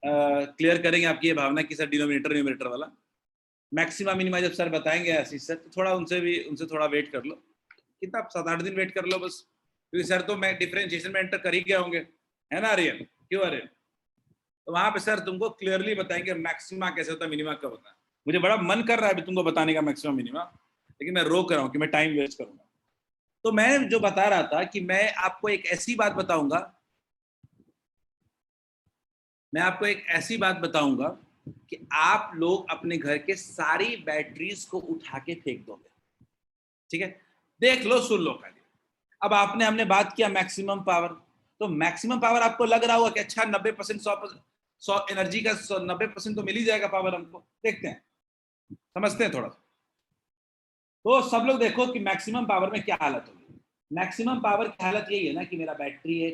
क्लियर करेंगे आपकी ये भावना की सर डिनोमिनेटर न्यूमरेटर वाला। मैक्सिमम मिनिमा जब सर बताएंगे आशीष सर, तो थोड़ा उनसे थोड़ा वेट कर लो। कितना 7-8 दिन वेट कर लो बस, क्योंकि सर तो मैं डिफरेंशिएशन में एंटर कर ही गए होंगे, है ना आर्यन? क्यों आर्यन? तो वहां पे सर तुमको क्लियरली बताएंगे मैक्सिमा कैसे होता है, मिनिमा कब होता है। मुझे बड़ा मन कर रहा है अभी तुमको बताने का मैक्सिमम मिनिमा, लेकिन मैं रोक रहा हूँ कि मैं टाइम वेस्ट करूंगा। तो मैं जो बता रहा था कि मैं आपको एक ऐसी बात बताऊंगा, मैं आपको एक ऐसी बात बताऊंगा कि आप लोग अपने घर के सारी बैटरीज को उठा के फेंक दोगे। ठीक है, देख लो, सुन लो खाली। अब आपने हमने बात किया मैक्सिमम पावर, तो मैक्सिमम पावर आपको लग रहा होगा कि अच्छा 90%, 100 एनर्जी का 90% तो मिल ही जाएगा पावर हमको। देखते हैं, समझते हैं थोड़ा सा। तो सब लोग देखो कि मैक्सिमम पावर में क्या हालत होगी। मैक्सिमम पावर की हालत यही है ना कि मेरा बैटरी है,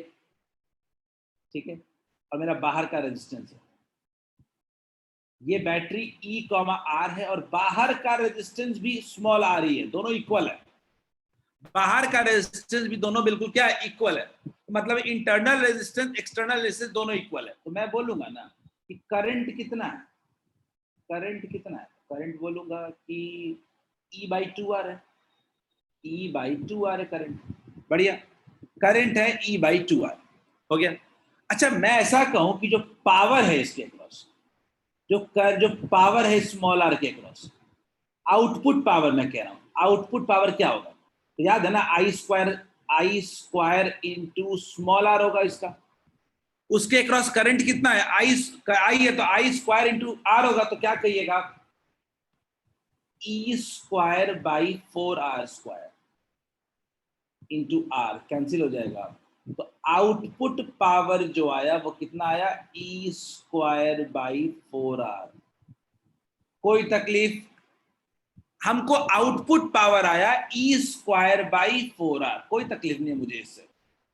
ठीक है, और मेरा बाहर का रेजिस्टेंस है। ये बैटरी E, R है, और बाहर का रेजिस्टेंस भी स्मॉल r ही है, दोनों इक्वल है। बाहर का रेजिस्टेंस भी दोनों बिल्कुल क्या है, इक्वल है। मतलब इंटरनल रेजिस्टेंस एक्सटर्नल रेजिस्टेंस दोनों इक्वल है। तो मैं बोलूंगा ना कि करंट कितना है, करंट कितना है, करंट बोलूंगा कि E/2R है, E/2R है करंट। बढ़िया, करंट है E/2R, हो गया। अच्छा मैं ऐसा कहूं कि जो पावर है इसके अक्रॉस, जो पावर है स्मॉल r के अक्रॉस, आउटपुट पावर मैं कह रहा हूं, आउटपुट पावर क्या होगा? तो याद है ना, आई स्क्वायर इंटू स्मॉल r होगा इसका। उसके क्रॉस करंट कितना है, आई है तो आई स्क्वायर इंटू आर होगा, तो क्या कहिएगा, E²/4R² इंटू आर, कैंसिल हो जाएगा। तो आउटपुट पावर जो आया वो कितना आया, E²/4R। कोई तकलीफ? हमको आउटपुट पावर आया E²/4R, कोई तकलीफ नहीं है मुझे इससे।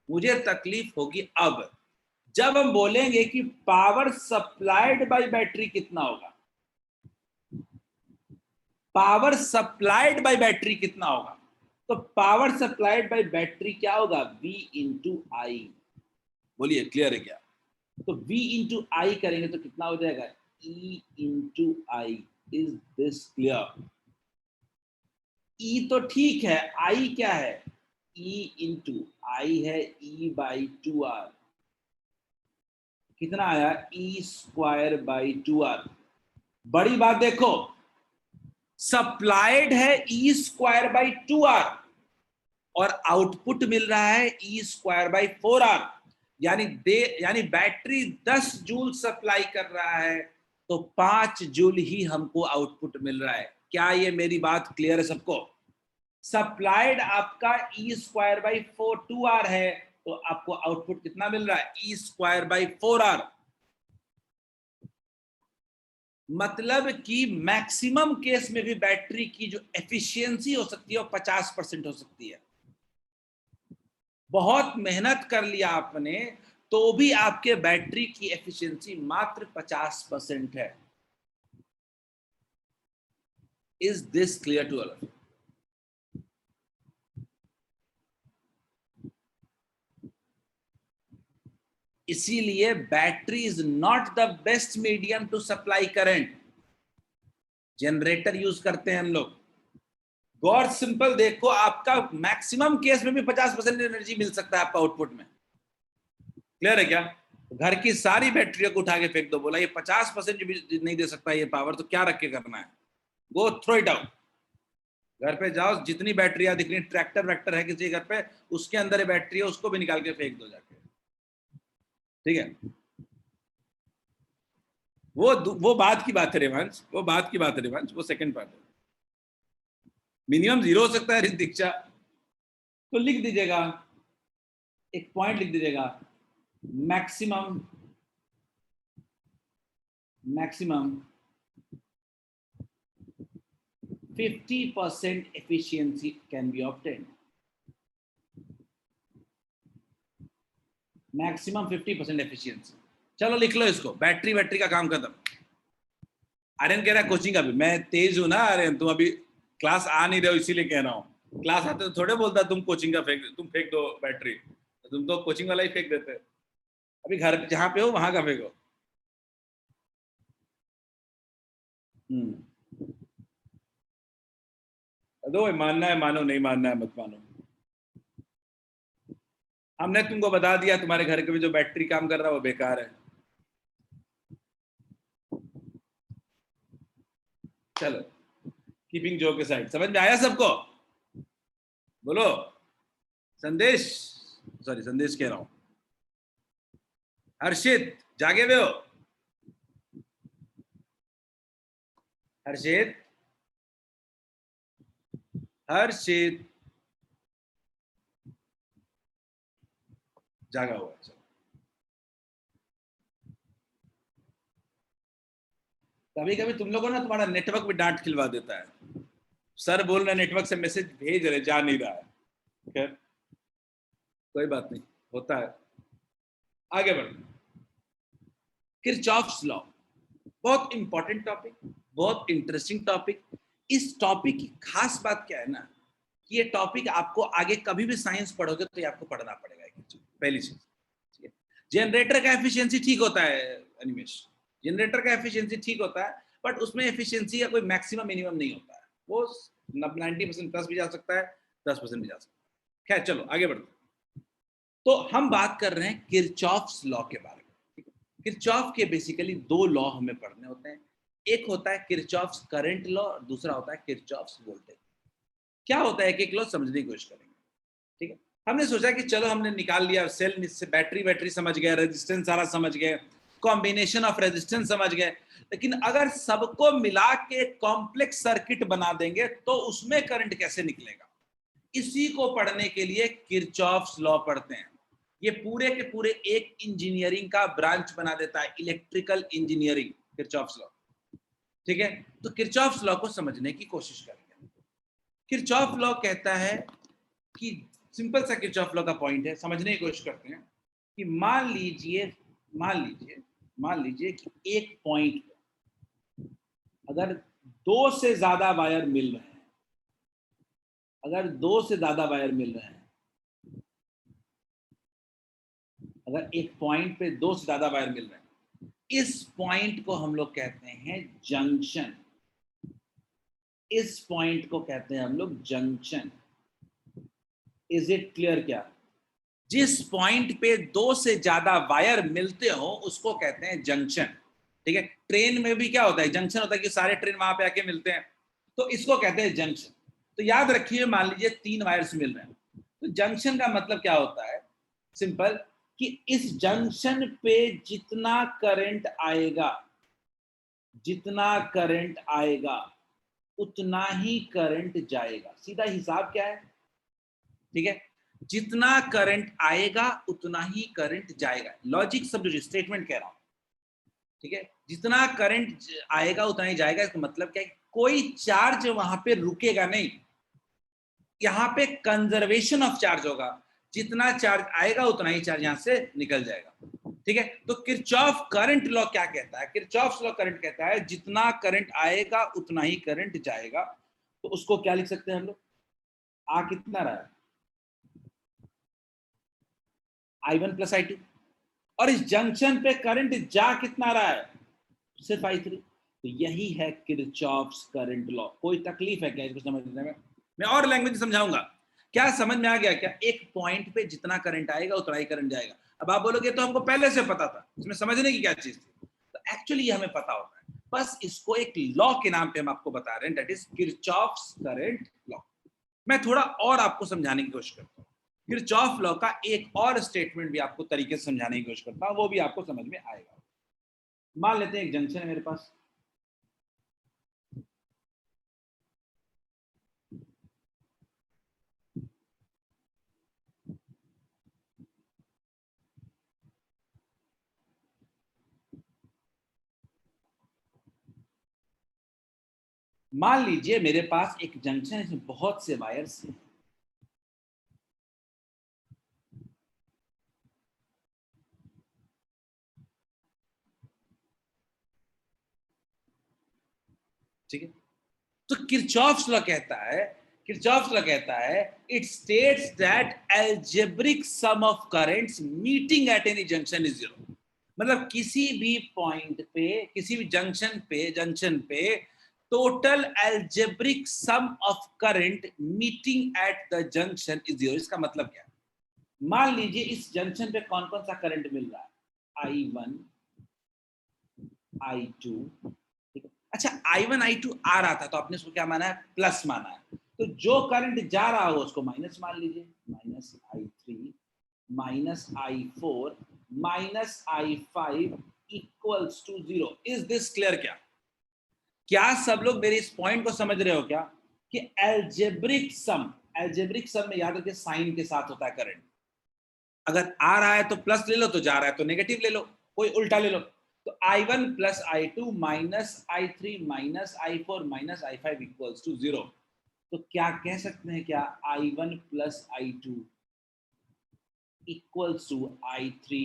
मुझे तकलीफ होगी अब जब हम बोलेंगे कि पावर सप्लाइड बाय बैटरी कितना होगा। पावर सप्लाइड बाय बैटरी कितना होगा? तो पावर सप्लाइड बाय बैटरी क्या होगा, V इंटू आई। बोलिए क्लियर है क्या? तो V इंटू आई करेंगे तो कितना हो जाएगा, E into I. Is this clear? E तो ठीक है, I क्या है, E इंटू आई है, E/2R। कितना आया, E²/2R। बड़ी बात देखो, सप्लाइड है E²/2R और आउटपुट मिल रहा है E²/4R। यानी बैटरी 10 जूल सप्लाई कर रहा है तो 5 जूल ही हमको आउटपुट मिल रहा है। क्या ये मेरी बात क्लियर है सबको? सप्लाइड आपका E²/2R है तो आपको आउटपुट कितना मिल रहा है, E²/4R। मतलब कि मैक्सिमम केस में भी बैटरी की जो एफिशिएंसी हो सकती है वो 50% हो सकती है। बहुत मेहनत कर लिया आपने तो भी आपके बैटरी की एफिशिएंसी मात्र 50% है। Is this clear to all? इसीलिए battery is not the best medium to supply current. Generator use करते हैं हम लोग। गौर सिंपल देखो, आपका मैक्सिमम केस में भी 50% एनर्जी मिल सकता है आपका आउटपुट में। क्लियर है क्या? घर की सारी बैटरियों को उठा के फेंक दो, बोला ये 50% भी नहीं दे सकता ये पावर, तो क्या रख के करना है? गो थ्रो इट आउट। घर पे जाओ, जितनी बैटरियां दिख रही, ट्रैक्टर वैक्टर है किसी घर पे, उसके अंदर बैटरी है, उसको भी निकाल के फेंक दो जाके। ठीक है, वो बात की बात है रेवांश, वो बात की बात है रेवांश, वो सेकंड पार्ट है। मिनिमम 0 हो सकता है दीक्षा, तो लिख दीजिएगा, एक पॉइंट लिख दीजिएगा, maximum 50% efficiency can be obtained। Maximum 50% efficiency. चलो लिख लो इसको, बैटरी का काम खत्म। आर्यन कह रहा है कोचिंग का भी, मैं तेज हूं ना आर्यन, तुम अभी क्लास आ नहीं रहे हो इसीलिए कह रहा हूँ। क्लास आते तो थोड़े बोलता तुम कोचिंग का तुम फेंक दो बैटरी, तुम तो कोचिंग वाला ही फेंक देते। अभी घर पे जहां पे हो वहां का फेंको। दो, मानना है मानो, नहीं मानना है मत मानो। हमने तुमको बता दिया तुम्हारे घर के भी जो बैटरी काम कर रहा है वो बेकार है। चलो, कीपिंग जोक के साइड, समझ में आया सबको? बोलो संदेश, सॉरी संदेश कह रहा हूं, हर्षित जागे हुए हो? हर्षित, हर्षित जागा हुआ है। कभी कभी तुम लोगों ना तुम्हारा नेटवर्क भी डांट खिलवा देता है। सर बोल रहे नेटवर्क से मैसेज भेज रहे, जा नहीं रहा है। खैर कोई बात नहीं, होता है। आगे बढ़ते, किरचॉफ्स लॉ, बहुत इंपॉर्टेंट टॉपिक, बहुत इंटरेस्टिंग टॉपिक। इस टॉपिक की खास बात क्या है ना, कि ये टॉपिक आपको आगे कभी भी साइंस पढ़ोगे तो ये आपको पढ़ना पड़ेगा। पहली चीज, ठीक है, जनरेटर का एफिशिएंसी ठीक होता है अनिमेश, जनरेटर का एफिशिएंसी ठीक होता है, बट उसमें एफिशिएंसी का कोई मैक्सिमम मिनिमम नहीं होता है। वो 90% प्लस भी जा सकता है, 10% भी जा सकता है। खैर चलो आगे बढ़ते, तो हम बात कर रहे हैं किरचॉफ्स लॉ के बारे में। किरचॉफ के बेसिकली दो लॉ हमें पढ़ने होते हैं, एक होता है किरचॉफ्स करंट लॉ, दूसरा होता है किरचॉफ्स वोल्टेज। क्या होता है एक एक लॉ समझने की कोशिश करेंगे। ठीक है, हमने सोचा कि चलो हमने निकाल लिया सेल से, बैटरी समझ गए, रेजिस्टेंस सारा समझ गए, कॉम्बिनेशन ऑफ रेजिस्टेंस समझ गए, लेकिन अगर सबको मिला के कॉम्प्लेक्स सर्किट बना देंगे तो उसमें करंट कैसे निकलेगा? इसी को पढ़ने के लिए किरचॉफ्स लॉ पढ़ते हैं। ये पूरे के पूरे एक इंजीनियरिंग का ब्रांच बना देता है, इलेक्ट्रिकल इंजीनियरिंग, किरचॉफ्स लॉ। ठीक है, तो किरचॉफ्स लॉ को समझने की कोशिश करेंगे। किरचॉफ लॉ कहता है कि, सिंपल सा किरचॉफ लॉ का पॉइंट है, समझने की कोशिश करते हैं कि मान लीजिए कि एक पॉइंट अगर दो से ज्यादा वायर मिल रहे हैं, अगर दो से ज्यादा वायर मिल रहे हैं, अगर एक पॉइंट पे दो से ज्यादा वायर मिल रहे हैं, इस पॉइंट को हम लोग कहते हैं जंक्शन। इस पॉइंट को कहते हैं हम लोग जंक्शन। इज इट क्लियर क्या? जिस पॉइंट पे दो से ज्यादा वायर मिलते हो उसको कहते हैं जंक्शन। ठीक है, ट्रेन में भी क्या होता है, जंक्शन होता है कि सारे ट्रेन वहां पे आके मिलते हैं, तो इसको कहते हैं जंक्शन। तो याद रखिए, मान लीजिए 3 वायर्स मिल रहे हैं, तो जंक्शन का मतलब क्या होता है, सिंपल, कि इस जंक्शन पे जितना करंट आएगा, जितना करंट आएगा उतना ही करंट जाएगा। सीधा हिसाब क्या है, ठीक है, जितना करंट आएगा उतना ही करंट जाएगा। लॉजिक समझो, स्टेटमेंट कह रहा हूं, ठीक है, जितना करंट आएगा उतना ही जाएगा। इसका मतलब क्या है, कोई चार्ज वहां पे रुकेगा नहीं, यहाँ पे कंजर्वेशन ऑफ चार्ज होगा, जितना चार्ज आएगा उतना ही चार्ज यहां से निकल जाएगा। ठीक है, तो किरचॉफ करंट लॉ क्या कहता है, किरचॉफ लॉ करंट कहता है जितना करंट आएगा उतना ही करंट जाएगा। तो उसको क्या लिख सकते हैं हम लोग, आ कितना रहा है, I1 प्लस I2, और इस जंक्शन पे करंट जा कितना रहा है, सिर्फ I3। तो यही है किरचॉफ्स करंट लॉ। कोई तकलीफ है क्या इसको समझने में, मैं और लैंग्वेज समझाऊंगा। क्या समझ में आ गया क्या, एक पॉइंट पे जितना करंट आएगा उतना ही करंट जाएगा। अब आप बोलोगे तो हमको पहले से पता था, इसमें समझने की क्या चीज थी, तो एक्चुअली ये हमें पता होता है, बस इसको एक लॉ के नाम पे हम आपको बता रहे हैं, that is Kirchhoff's current law. मैं थोड़ा और आपको समझाने की कोशिश करता हूँ, किरचॉफ लॉ का एक और स्टेटमेंट भी आपको तरीके से समझाने की कोशिश करता हूँ, वो भी आपको समझ में आएगा। मान लेते हैं एक जंक्शन है मेरे पास, मान लीजिए मेरे पास एक जंक्शन है, इसमें बहुत से वायर्स हैं, ठीक है। तो किरचॉफ्स लॉ कहता है, किरचॉफ्स लॉ कहता है, it states that algebraic sum of currents meeting at any junction is zero. मतलब किसी भी पॉइंट पे, किसी भी जंक्शन पे total algebraic sum of current meeting at the junction is zero. इसका मतलब क्या है, मान लीजिए इस जंक्शन पे कौन कौन सा करंट मिल रहा है, I1 I2, ठीक है। अच्छा, I1 I2 आ रहा था तो आपने उसको क्या माना है, प्लस माना है, तो जो करंट जा रहा हो उसको माइनस मान लीजिए, minus I3 minus I4 minus I5 equals to zero. Is this clear? क्या सब लोग मेरे इस पॉइंट को समझ रहे हो क्या, कि एल्जेब्रिक सम, एल्जेब्रिक सम में याद रखिए साइन के साथ होता है करंट। अगर आ रहा है तो प्लस ले लो, तो जा रहा है तो नेगेटिव ले लो, कोई उल्टा ले लो। तो I1 plus I2 minus I3 minus I4 minus I5 equals to zero. तो क्या कह सकते हैं, क्या I1 plus I2 equals to I3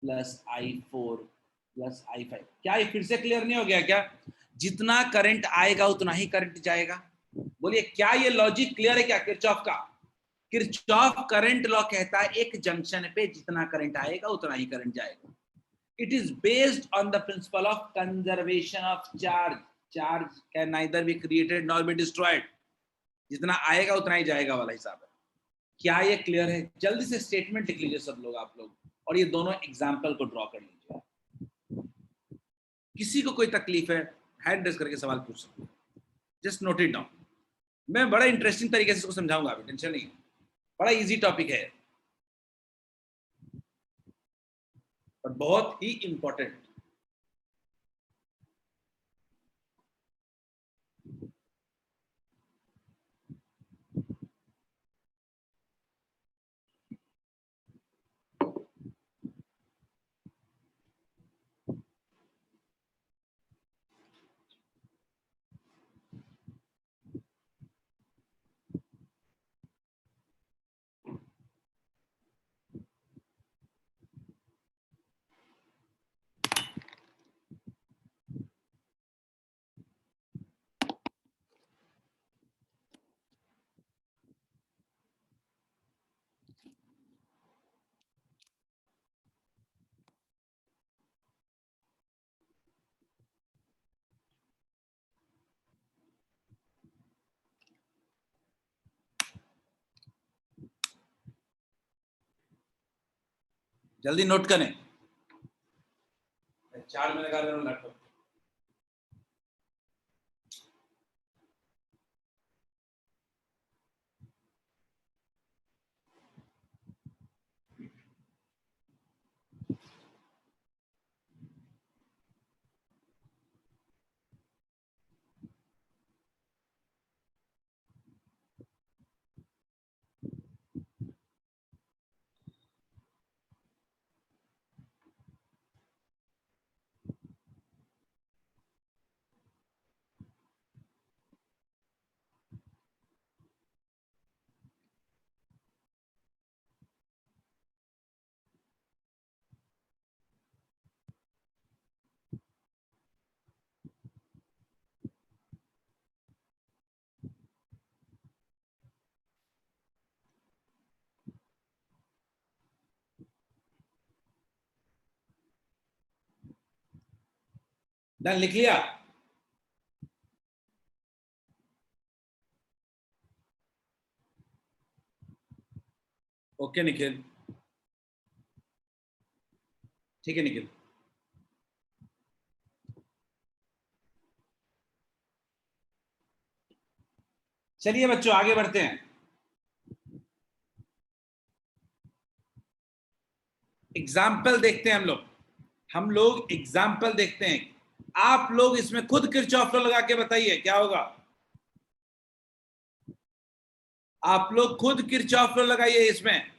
plus I4 plus I5? क्या ये फिर से क्लियर नहीं हो गया क्या, जितना करंट आएगा उतना ही करंट जाएगा? बोलिए, क्या ये लॉजिक क्लियर है क्या किरचॉफ का? किरचॉफ करंट लॉ कहता है एक जंक्शन पे जितना करंट आएगा उतना ही करंट जाएगा। It is based on the principle of conservation of charge. Charge can neither be created nor be destroyed, जितना आएगा उतना ही जाएगा वाला हिसाब है। क्या ये क्लियर है? जल्दी से स्टेटमेंट लिख लीजिए सब लोग, आप लोग, और ये दोनों एग्जाम्पल को ड्रॉ कर लीजिए। किसी को कोई तकलीफ है, हैंड रेस करके सवाल पूछ सकते हैं, जस्ट नोट इट डाउन। मैं बड़ा इंटरेस्टिंग तरीके से इसको समझाऊंगा, अभी टेंशन नहीं, बड़ा इजी टॉपिक है और बहुत ही इंपॉर्टेंट। जल्दी नोट करें, चार्ज में लगा दे रहा हूं लैपटॉप। डन, लिख लिया? ओके निखिल, ठीक है निखिल। चलिए बच्चों आगे बढ़ते हैं। एग्जाम्पल देखते हैं हम लोग एग्जाम्पल देखते हैं। आप लोग इसमें खुद किरचॉफ लॉ लगा के बताइए क्या होगा। आप लोग खुद किरचॉफ लॉ लगाइए इसमें।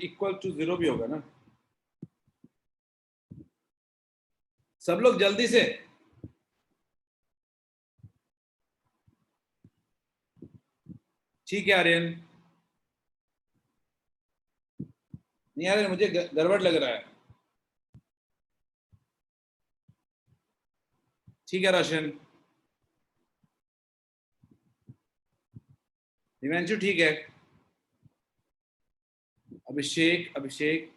इक्वल टू 0 भी होगा ना। सब लोग जल्दी से। ठीक है आर्यन। नहीं आर्यन, मुझे गड़बड़ लग रहा है। ठीक है रोशन। हिमांशु ठीक है। अभिषेक अभिषेक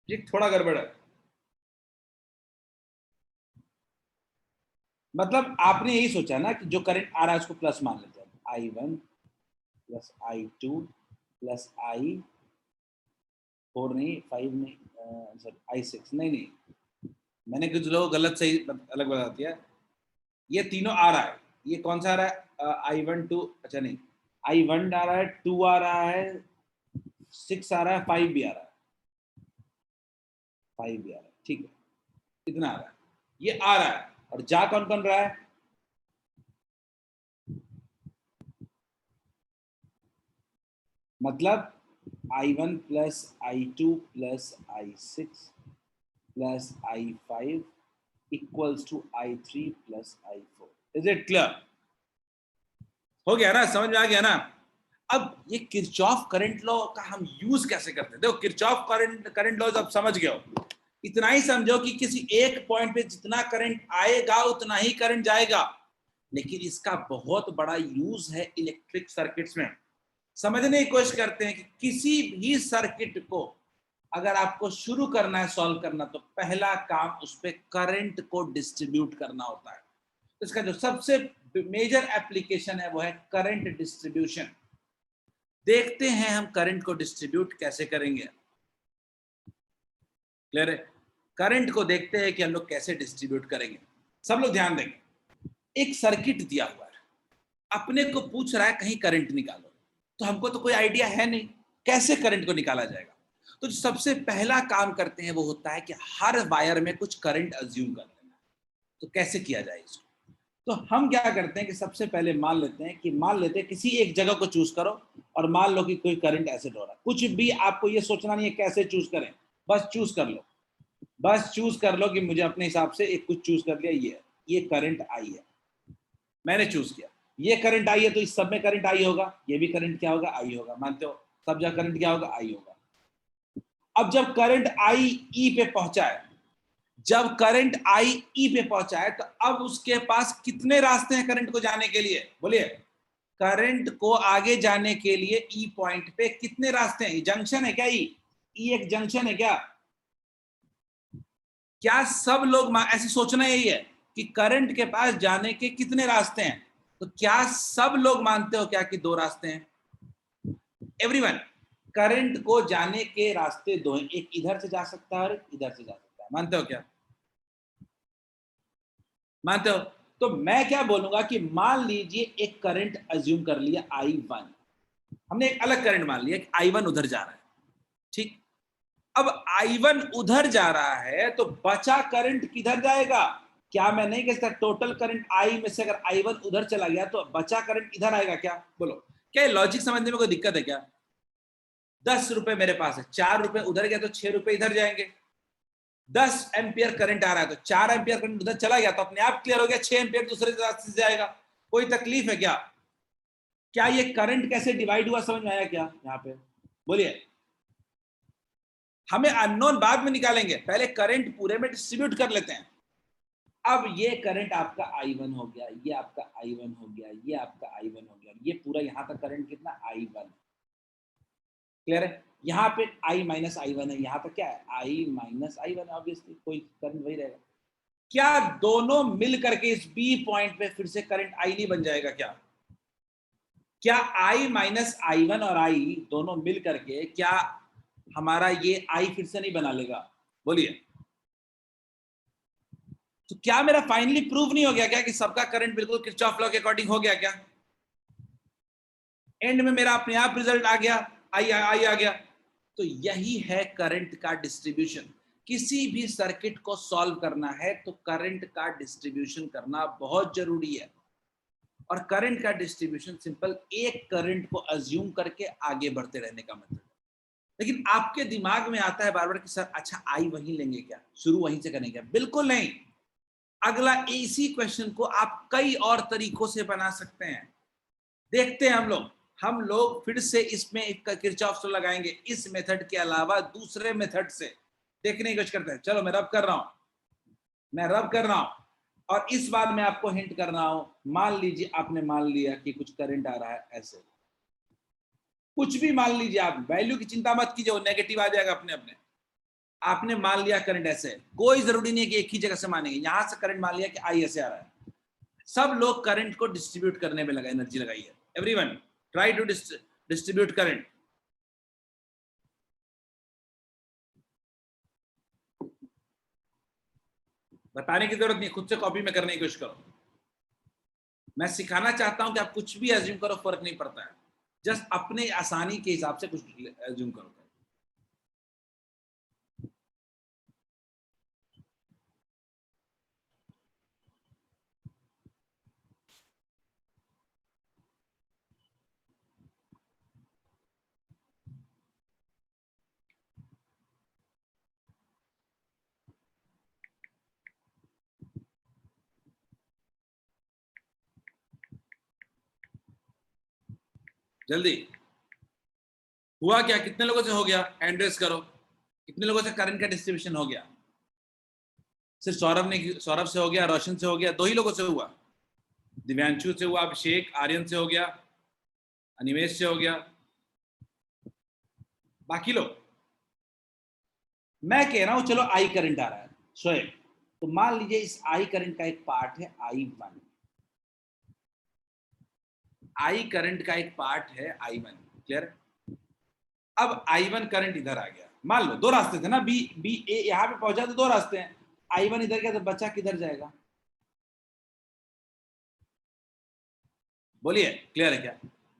ये थोड़ा गड़बड़ है। मतलब आपने यही सोचा ना कि जो करंट आ रहा है उसको प्लस मान लेते हैं। I1 plus I2 plus I4 नहीं, 5 नहीं, I6 नहीं, मैंने कुछ लोग गलत सही अलग बता दिया। ये तीनों आ रहा है। ये कौन सा आ रहा है? I1 2, अच्छा नहीं, I1 आ रहा है, 2 आ रहा है, 6 आ रहा है, 5 भी आ रहा है, 5 भी आ रहा है। ठीक है, इतना आ रहा है, ये आ रहा है। और जा कौन कौन रहा है? मतलब I1 plus I2 plus I6 plus I5 equals to I3 plus I4। Is it clear? हो गया ना, समझ में आ गया ना? अब ये किरचॉफ करंट लॉ का हम यूज कैसे करते हैं? देखो किरचॉफ करंट लॉ आप समझ गए हो। इतना ही समझो कि किसी एक पॉइंट पे जितना करंट आएगा उतना ही करंट जाएगा, लेकिन इसका बहुत बड़ा यूज है इलेक्ट्रिक सर्किट्स में। समझने की कोशिश करते हैं कि किसी भी सर्किट को अगर आपको शुरू करना है, सॉल्व करना, तो पहला काम उस पर करंट को डिस्ट्रीब्यूट करना होता है। तो इसका जो सबसे मेजर एप्लीकेशन है वो है करंट डिस्ट्रीब्यूशन। देखते हैं हम करंट को डिस्ट्रीब्यूट कैसे करेंगे। क्लियर है? करंट को देखते हैं कि हम लोग कैसे डिस्ट्रीब्यूट करेंगे। सब लोग ध्यान देंगे। एक सर्किट दिया हुआ है, अपने को पूछ रहा है कहीं करंट निकालो, तो हमको तो कोई आइडिया है नहीं कैसे करंट को निकाला जाएगा। तो जो सबसे पहला काम करते हैं वो होता है कि हर वायर में कुछ करंट अज्यूम कर लेना। तो कैसे किया जाए इसको? तो हम क्या करते हैं कि सबसे पहले मान लेते हैं किसी एक जगह को चूज करो और मान लो कि कोई करंट ऐसे हो रहा है। कुछ भी आपको ये सोचना नहीं है कैसे चूज करें, बस चूज कर लो। बस चूज कर लो कि मुझे अपने हिसाब से एक कुछ चूज कर लिया, ये करंट आई है, मैंने चूज किया। ये करंट आई है तो इस सब में करंट आई होगा, ये भी करंट क्या होगा, आई होगा, मानते हो? सब जगह करंट क्या होगा, आई होगा। अब जब करंट आई ई पे पहुंचा है, जब करंट आई ई पे पहुंचा है, तो अब उसके पास कितने रास्ते हैं करंट को जाने के लिए? बोलिए, करंट को आगे जाने के लिए ई पॉइंट पे कितने रास्ते हैं? जंक्शन है क्या? ई एक जंक्शन है क्या? क्या सब लोग ऐसे सोचना यही है कि करंट के पास जाने के कितने रास्ते हैं? तो क्या सब लोग मानते हो क्या कि दो रास्ते हैं? एवरीवन, करंट को जाने के रास्ते दो हैं, एक इधर से जा सकता है और एक इधर से जा सकता है। मानते हो क्या? मानते हो? तो मैं क्या बोलूंगा कि मान लीजिए एक करंट अज्यूम कर लिया I1, हमने एक अलग करंट मान लिया कि I1 उधर जा रहा है, ठीक। अब I1 उधर जा रहा है तो बचा करंट किधर जाएगा? क्या मैं नहीं कह सकता टोटल करंट I में से अगर I1 उधर चला गया तो बचा करंट इधर आएगा क्या? बोलो, क्या लॉजिक समझने में कोई दिक्कत है क्या? 10 रुपए मेरे पास है, 4 रुपए उधर गया तो 6 रुपए इधर जाएंगे। 10 एम्पियर करंट आ रहा है तो 4 एम्पियर करंट उधर चला गया तो अपने आप क्लियर हो गया, 6 एम्पियर दूसरे रास्ते से जाएगा। कोई तकलीफ है क्या? क्या ये करंट कैसे डिवाइड हुआ समझ में आया क्या? यहाँ पे बोलिए। हमें अननोन बाद में निकालेंगे, पहले करंट पूरे में डिस्ट्रीब्यूट कर लेते हैं। अब ये करंट आपका I1 हो गया, ये आपका I1 हो गया, ये आपका I1 हो गया, ये पूरा यहाँ तक करंट कितना I1। क्लियर है? यहाँ पे I माइनस I1 है, यहाँ तक क्या है I माइनस I1, ऑब्वियसली कोई करंट वही रहेगा। क्या दोनों मिल करके इस B पॉइंट पे फिर से करंट I नहीं बन जाएगा क्या? क्या I माइनस I1 और I दोनों मिल करके क्या हमारा ये I फिर से नहीं बना लेगा? बोलिए। तो क्या मेरा फाइनली प्रूव नहीं हो गया क्या कि सबका करंट बिल्कुल किरचॉफ लॉ के अकॉर्डिंग हो गया क्या? एंड में मेरा अपने आप रिजल्ट आ गया, आई आ गया। तो यही है करंट का डिस्ट्रीब्यूशन। किसी भी सर्किट को सॉल्व करना है तो करंट का डिस्ट्रीब्यूशन करना बहुत जरूरी है। और करंट का डिस्ट्रीब्यूशन सिंपल, एक करंट को अज्यूम करके आगे बढ़ते रहने का मतलब। लेकिन आपके दिमाग में आता है बार बार कि सर अच्छा आई वहीं लेंगे क्या, शुरू वहीं से करेंगे क्या? बिल्कुल नहीं। अगला इसी क्वेश्चन को आप कई और तरीकों से बना सकते हैं। देखते हैं हम लोग फिर से इसमें किरचॉफ लॉ लगाएंगे, इस मेथड के अलावा दूसरे मेथड से देखने की कोशिश करते हैं। चलो मैं रब कर रहा हूं और इस बार मैं आपको हिंट कर रहा हूं। मान लीजिए आपने मान लिया कि कुछ करंट आ रहा है ऐसे, कुछ भी मान लीजिए, आप वैल्यू की चिंता मत कीजिए, वो नेगेटिव आ जाएगा अपने अपने। आपने मान लिया करंट ऐसे, कोई जरूरी नहीं है कि एक ही जगह से मानेंगे। यहां से करंट मान लिया कि आई ऐसे आ रहा है, सब लोग करंट को डिस्ट्रीब्यूट करने में लगा, एनर्जी लगाई है। Everyone try to distribute current. बताने की जरूरत नहीं, खुद से कॉपी में करने की कोशिश करो। मैं सिखाना चाहता हूं कि आप कुछ भी एज्यूम करो, फर्क नहीं पड़ता है, जस्ट अपने आसानी के हिसाब से कुछ एज्यूम करो। जल्दी हुआ क्या? कितने लोगों से हो गया? हैंड रेज करो। कितने लोगों से करंट का डिस्ट्रीब्यूशन हो गया? सिर्फ सौरभ से हो गया, रोशन से हो गया, दो ही लोगों से हुआ। दिव्यांशु से हुआ, अभिषेक, आर्यन से हो गया, अनिमेश से हो गया, बाकी लोग। मैं कह रहा हूं चलो आई करंट आ रहा है स्वयं, तो मान लीजिए इस आई करंट का एक पार्ट है I1, आई करंट का एक पार्ट है I1। क्लियर? अब I1 करंट इधर आ गया, मान लो दो रास्ते थे ना, बी ए यहां पे पहुंचा तो दो रास्ते हैं। I1 इधर गया तो बच्चा किधर जाएगा? बोलिए, क्लियर है क्या?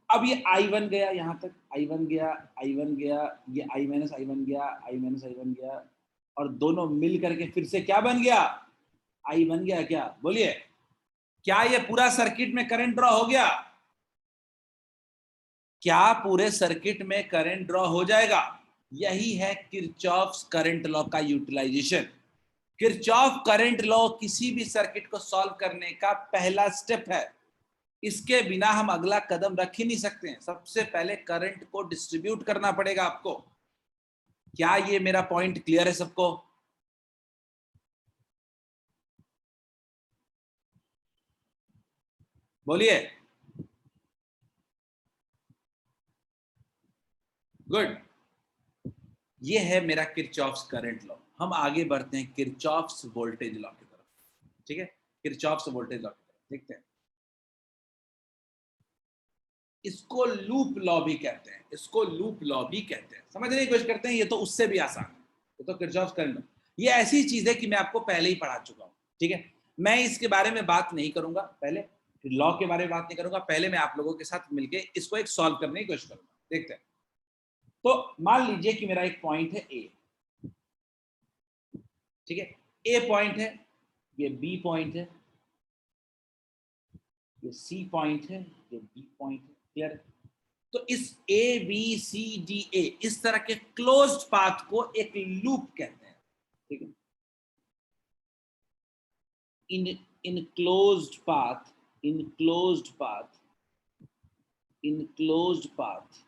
अब ये I1 गया यहां तक, I1 गया, I1 गया, ये I माइनस I1 गया, I माइनस I1 गया, और दोनों मिल करके फिर से क्या बन गया? I बन गया क्या? बोलिए, क्या ये पूरा सर्किट में करंट ड्रॉ हो गया? क्या पूरे सर्किट में करंट ड्रॉ हो जाएगा? यही है किरचॉफ्स करंट लॉ का यूटिलाइजेशन। किरचॉफ करंट लॉ किसी भी सर्किट को सॉल्व करने का पहला स्टेप है। इसके बिना हम अगला कदम रख ही नहीं सकते हैं। सबसे पहले करंट को डिस्ट्रीब्यूट करना पड़ेगा आपको। क्या ये मेरा पॉइंट क्लियर है सबको? बोलिए। गुड। ये है मेरा किरचॉफ्स करंट लॉ। हम आगे बढ़ते हैं किरचॉफ्स वोल्टेज लॉ की तरफ। ठीक है, किरचॉफ्स वोल्टेज लॉ की तरफ देखते हैं। इसको लूप लॉ भी कहते हैं, इसको लूप लॉ भी कहते हैं। समझने की कोशिश करते हैं, ये तो उससे भी आसान है। ये तो किरचॉफ्स करंट लॉ, ये ऐसी चीज है कि मैं आपको पहले ही पढ़ा चुका हूं। ठीक है, मैं इसके बारे में बात नहीं करूंगा, पहले लॉ के बारे में बात नहीं करूंगा। पहले मैं आप लोगों के साथ मिलकर इसको एक सॉल्व करने की कोशिश करूंगा। देखते हैं। तो मान लीजिए कि मेरा एक पॉइंट है ए। ठीक है, ए पॉइंट है, ये बी पॉइंट है, ये सी पॉइंट है, ये बी पॉइंट है। क्लियर? तो इस ए बी सी डी ए इस तरह के क्लोज्ड पाथ को एक लूप कहते हैं। ठीक है, in closed path, in closed path, in closed path,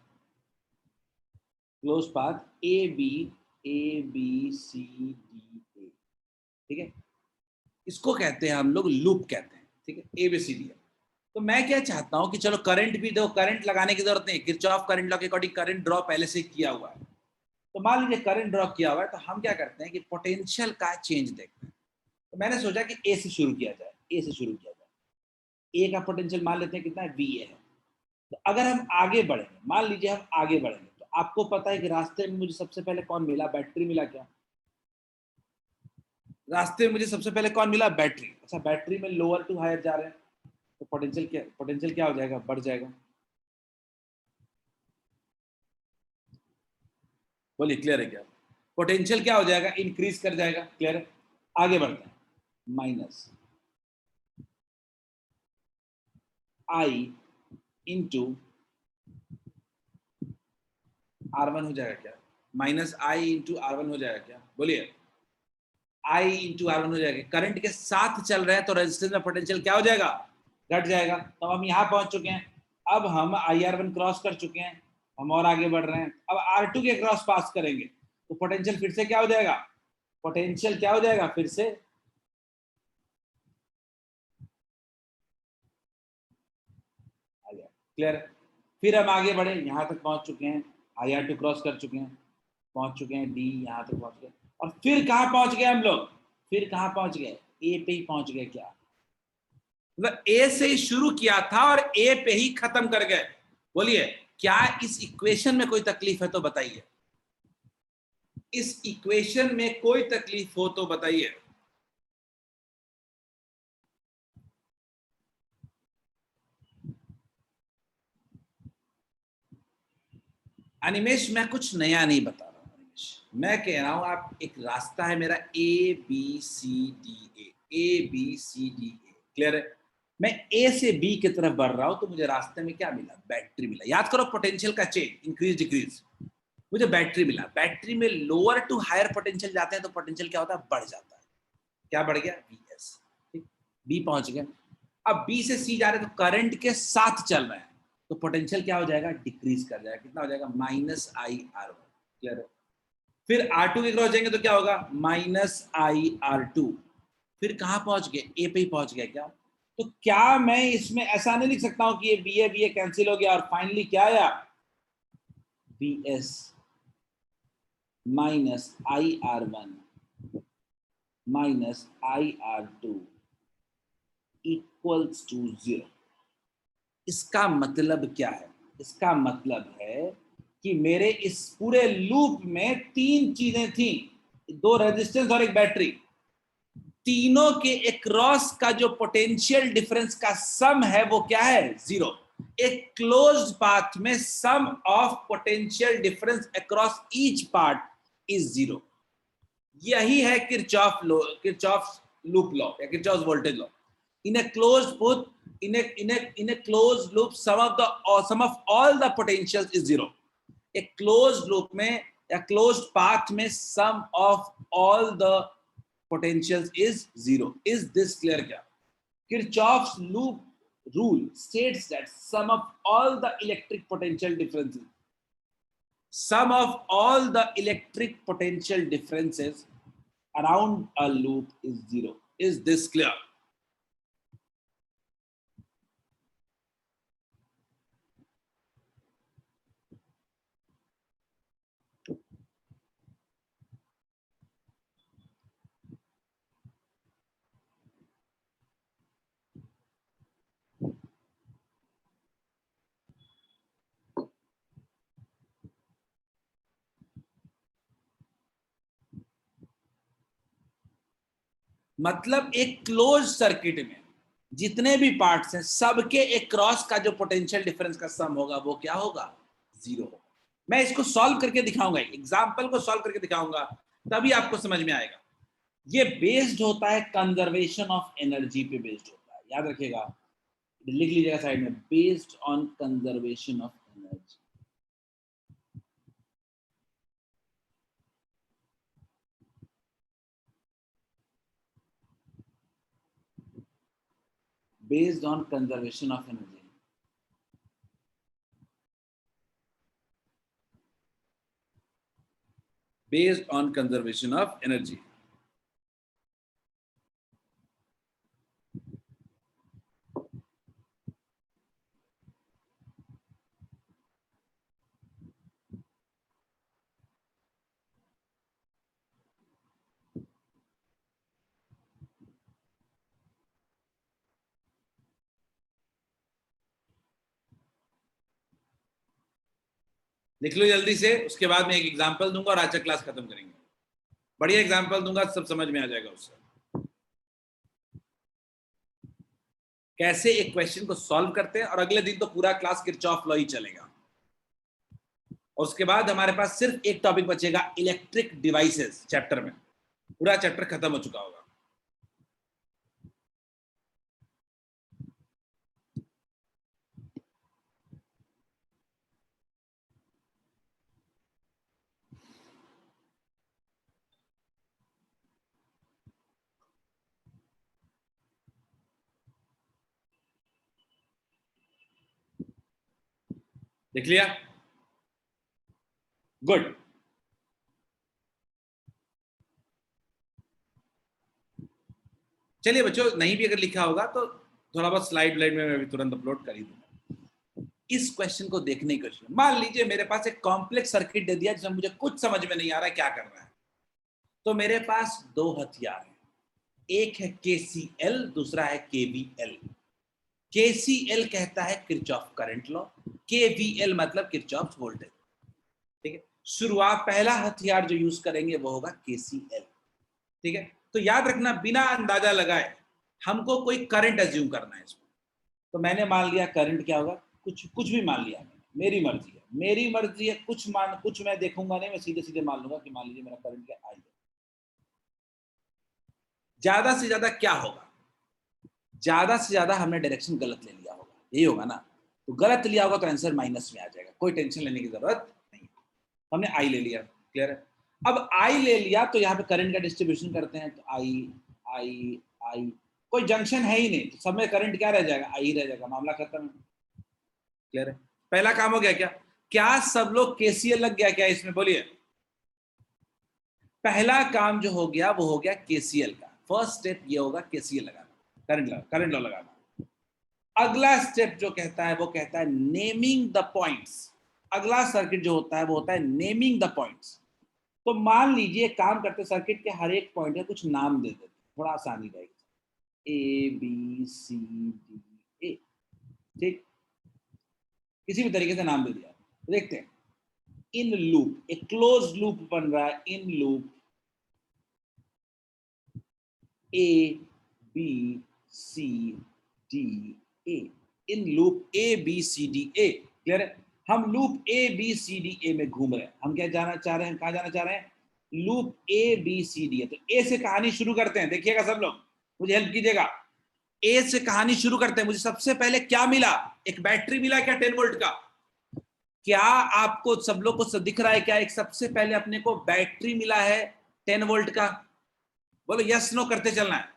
closed path A B C D A. ठीक है, इसको कहते हैं हम लोग लूप कहते हैं। ठीक है, ए बी सी डी ए। तो मैं क्या चाहता हूं कि चलो करंट भी दो, करंट लगाने की जरूरत नहीं, किरचॉफ करंट लॉ के अकॉर्डिंग करंट ड्रॉ पहले से किया हुआ है। तो मान लीजिए करंट ड्रॉ किया हुआ है, तो हम क्या करते हैं कि पोटेंशियल का चेंज देखते हैं। तो मैंने सोचा कि ए से शुरू किया जाए, ए से शुरू किया जाए। ए का पोटेंशियल मान लेते हैं कितना है, वी ए है। तो अगर हम आगे बढ़ेंगे, मान लीजिए हम आगे बढ़ेंगे, तो आपको पता है कि रास्ते में मुझे सबसे पहले कौन मिला, बैटरी मिला। क्या रास्ते में मुझे सबसे पहले कौन मिला, बैटरी। अच्छा, बैटरी में लोअर टू हायर जा रहे हैं, तो पोटेंशियल क्या हो जाएगा, बढ़ जाएगा। बोलिए, क्लियर है क्या? पोटेंशियल क्या हो जाएगा, इंक्रीज कर जाएगा। क्लियर है? आगे बढ़ते हैं। माइनस आई इंटू R1 हो जाएगा क्या, माइनस आई इंटू R1 हो जाएगा क्या? बोलिए, आई इंटू R1 हो जाएगा। करंट के साथ चल रहे हैं तो रेजिस्टेंस में पोटेंशियल क्या हो जाएगा, घट जाएगा। तो हम यहाँ पहुंच चुके हैं। अब हम IR1 क्रॉस कर चुके हैं, हम और आगे बढ़ रहे हैं। अब R2 के क्रॉस पास करेंगे तो पोटेंशियल फिर से क्या हो जाएगा, पोटेंशियल क्या हो जाएगा फिर से, क्लियर? फिर हम आगे बढ़े, यहाँ तक पहुंच चुके हैं, IR2 क्रॉस कर चुके हैं, पहुंच चुके हैं डी, यहाँ तक पहुंच गए। और फिर कहाँ पहुंच गए हम लोग, फिर कहाँ पहुंच गए, ए पे ही पहुंच गए। क्या मतलब ए से ही शुरू किया था और ए पे ही खत्म कर गए। बोलिए, क्या इस इक्वेशन में कोई तकलीफ है तो बताइए, इस इक्वेशन में कोई तकलीफ हो तो बताइए। अनिमेश, मैं कुछ नया नहीं बता रहा हूं अनिमेश, मैं कह रहा हूं आप, एक रास्ता है मेरा A B C D A, A B C D A. Clear है? मैं ए से बी की तरफ बढ़ रहा हूं, तो मुझे रास्ते में क्या मिला, बैटरी मिला। याद करो पोटेंशियल का चेंज, इंक्रीज डिक्रीज। मुझे बैटरी मिला, बैटरी में लोअर टू हायर पोटेंशियल जाते हैं तो पोटेंशियल क्या होता है, बढ़ जाता है। क्या बढ़ गया, BS। ठीक, बी पहुंच गया। अब बी से सी जा रहे हैं तो करंट के साथ चल रहे हैं, तो पोटेंशियल क्या हो जाएगा, डिक्रीज कर जाएगा। कितना हो जाएगा, -IR1। क्लियर है? फिर R2 के क्रॉस जाएंगे तो क्या होगा, -IR2। फिर कहां पहुंच गए, ए पे ही पहुंच गया। क्या तो क्या मैं इसमें ऐसा नहीं लिख सकता हूं कि ये BA कैंसिल हो गया और फाइनली क्या आया, BS -IR1 -IR2 equals to 0। इसका मतलब क्या है, इसका मतलब है कि मेरे इस पूरे लूप में तीन चीजें थी, दो रेजिस्टेंस और एक बैटरी। तीनों के अक्रॉस का जो पोटेंशियल डिफरेंस का सम है वो क्या है, 0। एक क्लोज्ड पाथ में sum of potential difference across each part is 0। यही है Kirchhoff law, Kirchhoff loop law या Kirchhoff voltage law. In a closed path, in a closed loop, sum of all the potentials is 0। एक closed loop में या closed path में sum of all the potentials is 0। is this clear? क्या Kirchhoff's loop rule states that sum of all the electric potential differences around a loop is zero. Is this clear? मतलब एक क्लोज सर्किट में जितने भी पार्ट्स हैं सबके एक क्रॉस का जो पोटेंशियल डिफरेंस का सम होगा वो क्या होगा? जीरो होगा। मैं इसको सॉल्व करके दिखाऊंगा, एग्जांपल को सॉल्व करके दिखाऊंगा, तभी आपको समझ में आएगा। ये बेस्ड होता है कंजर्वेशन ऑफ एनर्जी पे बेस्ड होता है, याद रखिएगा, लिख लीजिएगा साइड में, based on conservation of energy. Based on conservation of energy. Based on conservation of energy. लिख लो जल्दी से, उसके बाद मैं एक एग्जांपल दूंगा और आज का क्लास खत्म करेंगे। बढ़िया एग्जांपल दूंगा, सब समझ में आ जाएगा उससे कैसे एक क्वेश्चन को सॉल्व करते हैं, और अगले दिन तो पूरा क्लास किरचॉफ लॉ ही चलेगा। और उसके बाद हमारे पास सिर्फ एक टॉपिक बचेगा, इलेक्ट्रिक डिवाइसेस चैप्टर में, पूरा चैप्टर खत्म हो चुका होगा। देख लिया? गुड। चलिए बच्चों, नहीं भी अगर लिखा होगा तो थोड़ा बहुत स्लाइड में मैं भी तुरंत अपलोड कर ही दूंगा। इस क्वेश्चन को देखने की कोशिश, मान लीजिए मेरे पास एक कॉम्प्लेक्स सर्किट दे दिया जिसमें मुझे कुछ समझ में नहीं आ रहा है क्या करना है। तो मेरे पास दो हथियार हैं, एक है KCL, दूसरा है KVL। KCL कहता है किरचॉफ करंट लॉ, KVL मतलब किरचॉफ वोल्टेज। ठीक है, शुरुआत पहला हथियार जो यूज करेंगे वो होगा KCL। ठीक है, तो याद रखना, बिना अंदाजा लगाए हमको कोई करंट अज्यूम करना है इसमें। तो मैंने मान लिया करंट क्या होगा, कुछ भी मान लिया, मेरी मर्जी है, कुछ मैं देखूंगा नहीं, मैं सीधे सीधे मान लूंगा कि मान लीजिए मेरा करंट क्या आई है। ज्यादा से ज्यादा क्या होगा, ज्यादा से ज्यादा हमने डायरेक्शन गलत ले लिया होगा, यही होगा ना। तो गलत लिया होगा तो आंसर माइनस में आ जाएगा, कोई टेंशन लेने की जरूरत नहीं। हमने आई ले लिया, क्लियर है। अब आई ले लिया तो यहाँ पे करंट का डिस्ट्रीब्यूशन करते हैं, तो आई आई आई, कोई जंक्शन है ही नहीं, तो सब में करंट क्या रह जाएगा, आई रह जाएगा, मामला खत्म। क्लियर है, पहला काम हो गया। क्या सब लोग KCL लग गया क्या इसमें, बोलिए। पहला काम जो हो गया वो हो गया KCL का, फर्स्ट स्टेप ये होगा KCL लगाना, करंट लॉ लगाना। अगला स्टेप जो कहता है वो कहता है नेमिंग द पॉइंट्स। अगला सर्किट जो होता है वो होता है नेमिंग द पॉइंट्स। तो मान लीजिए काम करते सर्किट के हर एक पॉइंट का कुछ नाम दे देते, थोड़ा आसानी रहेगी, ABCDA। ठीक, किसी भी तरीके से नाम दे दिया। देखते हैं, इन लूप, एक क्लोज लूप बन रहा है, in loop ABCDA, in loop ABCDA। Clear है, हम लूप ABCDA में घूम रहे हैं। हम क्या जाना चाह रहे हैं, कहां जाना चाह रहे हैं, लूप ABCDA। तो A से कहानी शुरू करते हैं, देखिएगा सब लोग, मुझे हेल्प कीजिएगा। A से कहानी शुरू करते हैं। मुझे सबसे पहले क्या मिला, एक बैटरी मिला क्या 10 वोल्ट का। क्या आपको सब लोग को दिख रहा है क्या, एक सबसे पहले अपने को बैटरी मिला है 10 वोल्ट का, बोलो यस नो करते चलना है।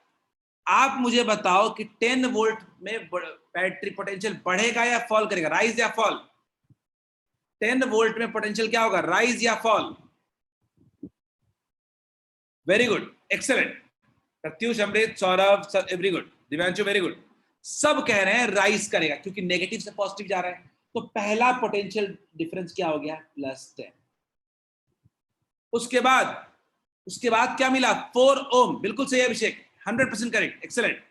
आप मुझे बताओ कि 10 वोल्ट में बैटरी पोटेंशियल बढ़ेगा या फॉल करेगा, राइज या फॉल? 10 वोल्ट में पोटेंशियल क्या होगा, राइज या fall? Very good, excellent. Pratyush, Amrit, Saurabh, very good, Divyanshu very good. सब कह रहे हैं राइज करेगा क्योंकि नेगेटिव से पॉजिटिव जा रहा है। तो पहला पोटेंशियल डिफरेंस क्या हो गया, +10। उसके बाद क्या मिला, 4 ओम। बिल्कुल सही अभिषेक, 100% करेक्ट, एक्सेलेंट।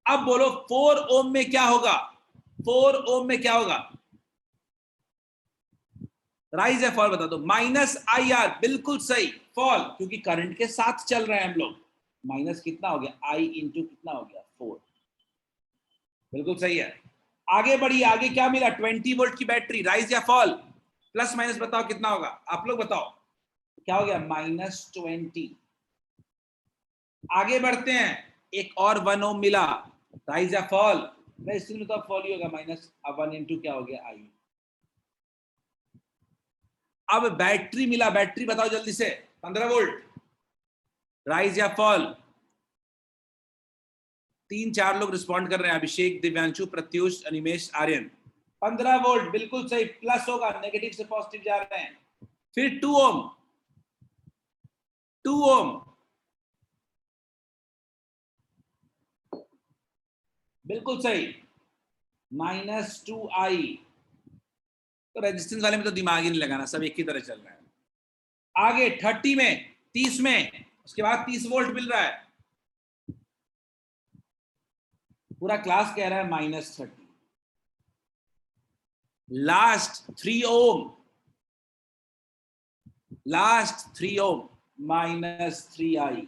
अब बोलो 4 ओम में क्या होगा, 4 ओम में क्या होगा, राइज या फॉल बता दो। -IR, बिल्कुल सही, फॉल, क्योंकि करंट के साथ चल रहे हैं हम लोग। माइनस कितना हो गया, I इंटू कितना हो गया, 4। बिल्कुल सही है। आगे बढ़िए, आगे क्या मिला, 20 वोल्ट की बैटरी, राइज या फॉल? प्लस माइनस बताओ कितना होगा, आप लोग बताओ क्या हो गया, -20। आगे बढ़ते हैं, एक और 1 ओम मिला, राइज या फॉल? इसमें तो फॉल ही होगा, -1 इंटू क्या हो गया, I। अब बैटरी मिला, बैटरी बताओ जल्दी से, 15 वोल्ट, राइज या फॉल? 3-4 लोग रिस्पॉन्ड कर रहे हैं, अभिषेक, दिव्यांशु, प्रत्युष, अनिमेश, आर्यन। 15 वोल्ट, बिल्कुल सही, प्लस होगा, नेगेटिव से पॉजिटिव जा रहे हैं। फिर 2 ओम, 2 ओम, बिल्कुल सही, -2I। तो रेजिस्टेंस वाले में तो दिमाग ही नहीं लगाना, सब एक ही तरह चल रहा है। आगे 30 में, 30 में, उसके बाद 30 वोल्ट मिल रहा है। पूरा क्लास कह रहा है -30। लास्ट 3 ओम, लास्ट 3 ओम, -3I।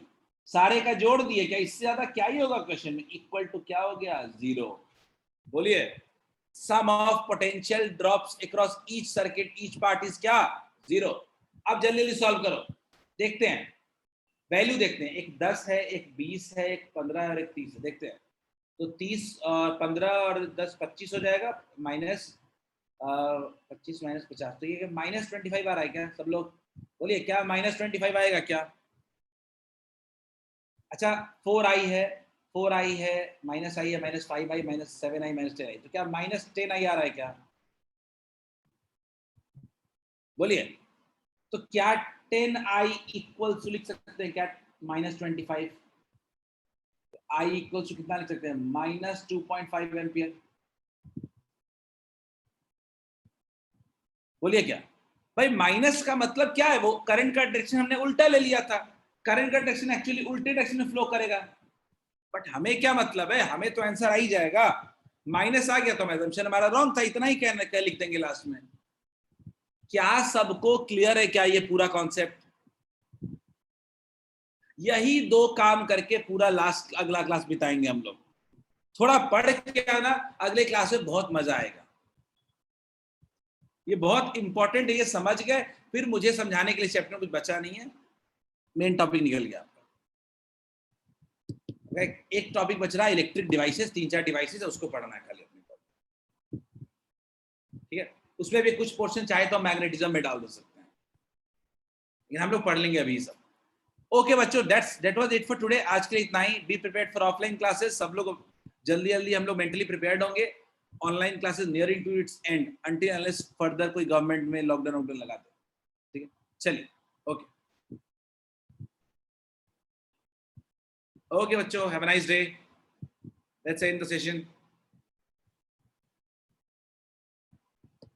सारे का जोड़ दिए, क्या इससे ज्यादा क्या ही होगा क्वेश्चन में, इक्वल टू क्या हो गया, 0। बोलिए, sum of potential drops across each circuit each part is क्या, 0। अब जल्दी जल्दी सॉल्व करो, देखते हैं वैल्यू, देखते हैं। एक 10 है, एक 20 है, एक 15 है और एक 30 है, देखते हैं। तो 30 और 15 और 10 25 हो जाएगा, -25 -50, तो ये -25 आ रहा है क्या, सब लोग बोलिए, क्या -25 आएगा क्या? अच्छा, 4I है, 4I है, -I है, -5I, -7I, -10I, तो क्या -10I आ रहा है क्या, बोलिए। तो क्या 10I इक्वल्स लिख सकते हैं क्या, -25? I इक्वल्स टू कितना लिख सकते हैं, -2.5 एम्पियर। बोलिए क्या भाई, माइनस का मतलब क्या है, वो करंट का डायरेक्शन हमने उल्टा ले लिया था। करंट का डायरेक्शन एक्चुअली उल्टे डायरेक्शन में फ्लो करेगा, बट हमें क्या मतलब है, हमें तो आंसर आ ही जाएगा। माइनस आ गया तो assumption हमारा रॉन्ग था, इतना ही कहना, क्या लिख देंगे लास्ट में। क्या सबको क्लियर है क्या ये पूरा कॉन्सेप्ट? यही दो काम करके पूरा लास्ट अगला क्लास बिताएंगे हम लोग। थोड़ा पढ़ के आना, अगले क्लास में बहुत मजा आएगा। ये बहुत इंपॉर्टेंट है, ये समझ गए फिर मुझे समझाने के लिए चैप्टर में कुछ बचा नहीं है, मेन टॉपिक निकल गया आपका। एक टॉपिक बच रहा है, इलेक्ट्रिक डिवाइसेस, 3-4 डिवाइसेस है, उसको पढ़ना है खाली अपने को, ठीक है। उसमें भी कुछ पोर्शन चाहे तो हम मैग्नेटिज्म में डाल दे सकते हैं, लेकिन हम लोग पढ़ लेंगे अभी सब। ओके बच्चों, that was it for today. आज के लिए इतना ही। Be prepared for offline classes, सब लोग जल्दी जल्दी हम लोग मेंटली प्रिपेयर्ड होंगे। Online classes nearing to its end, until unless further कोई गवर्नमेंट में लॉकडाउन लगा दे, ठीक है। चलिए, ओके ओके बच्चों, have a nice day, let's end the session.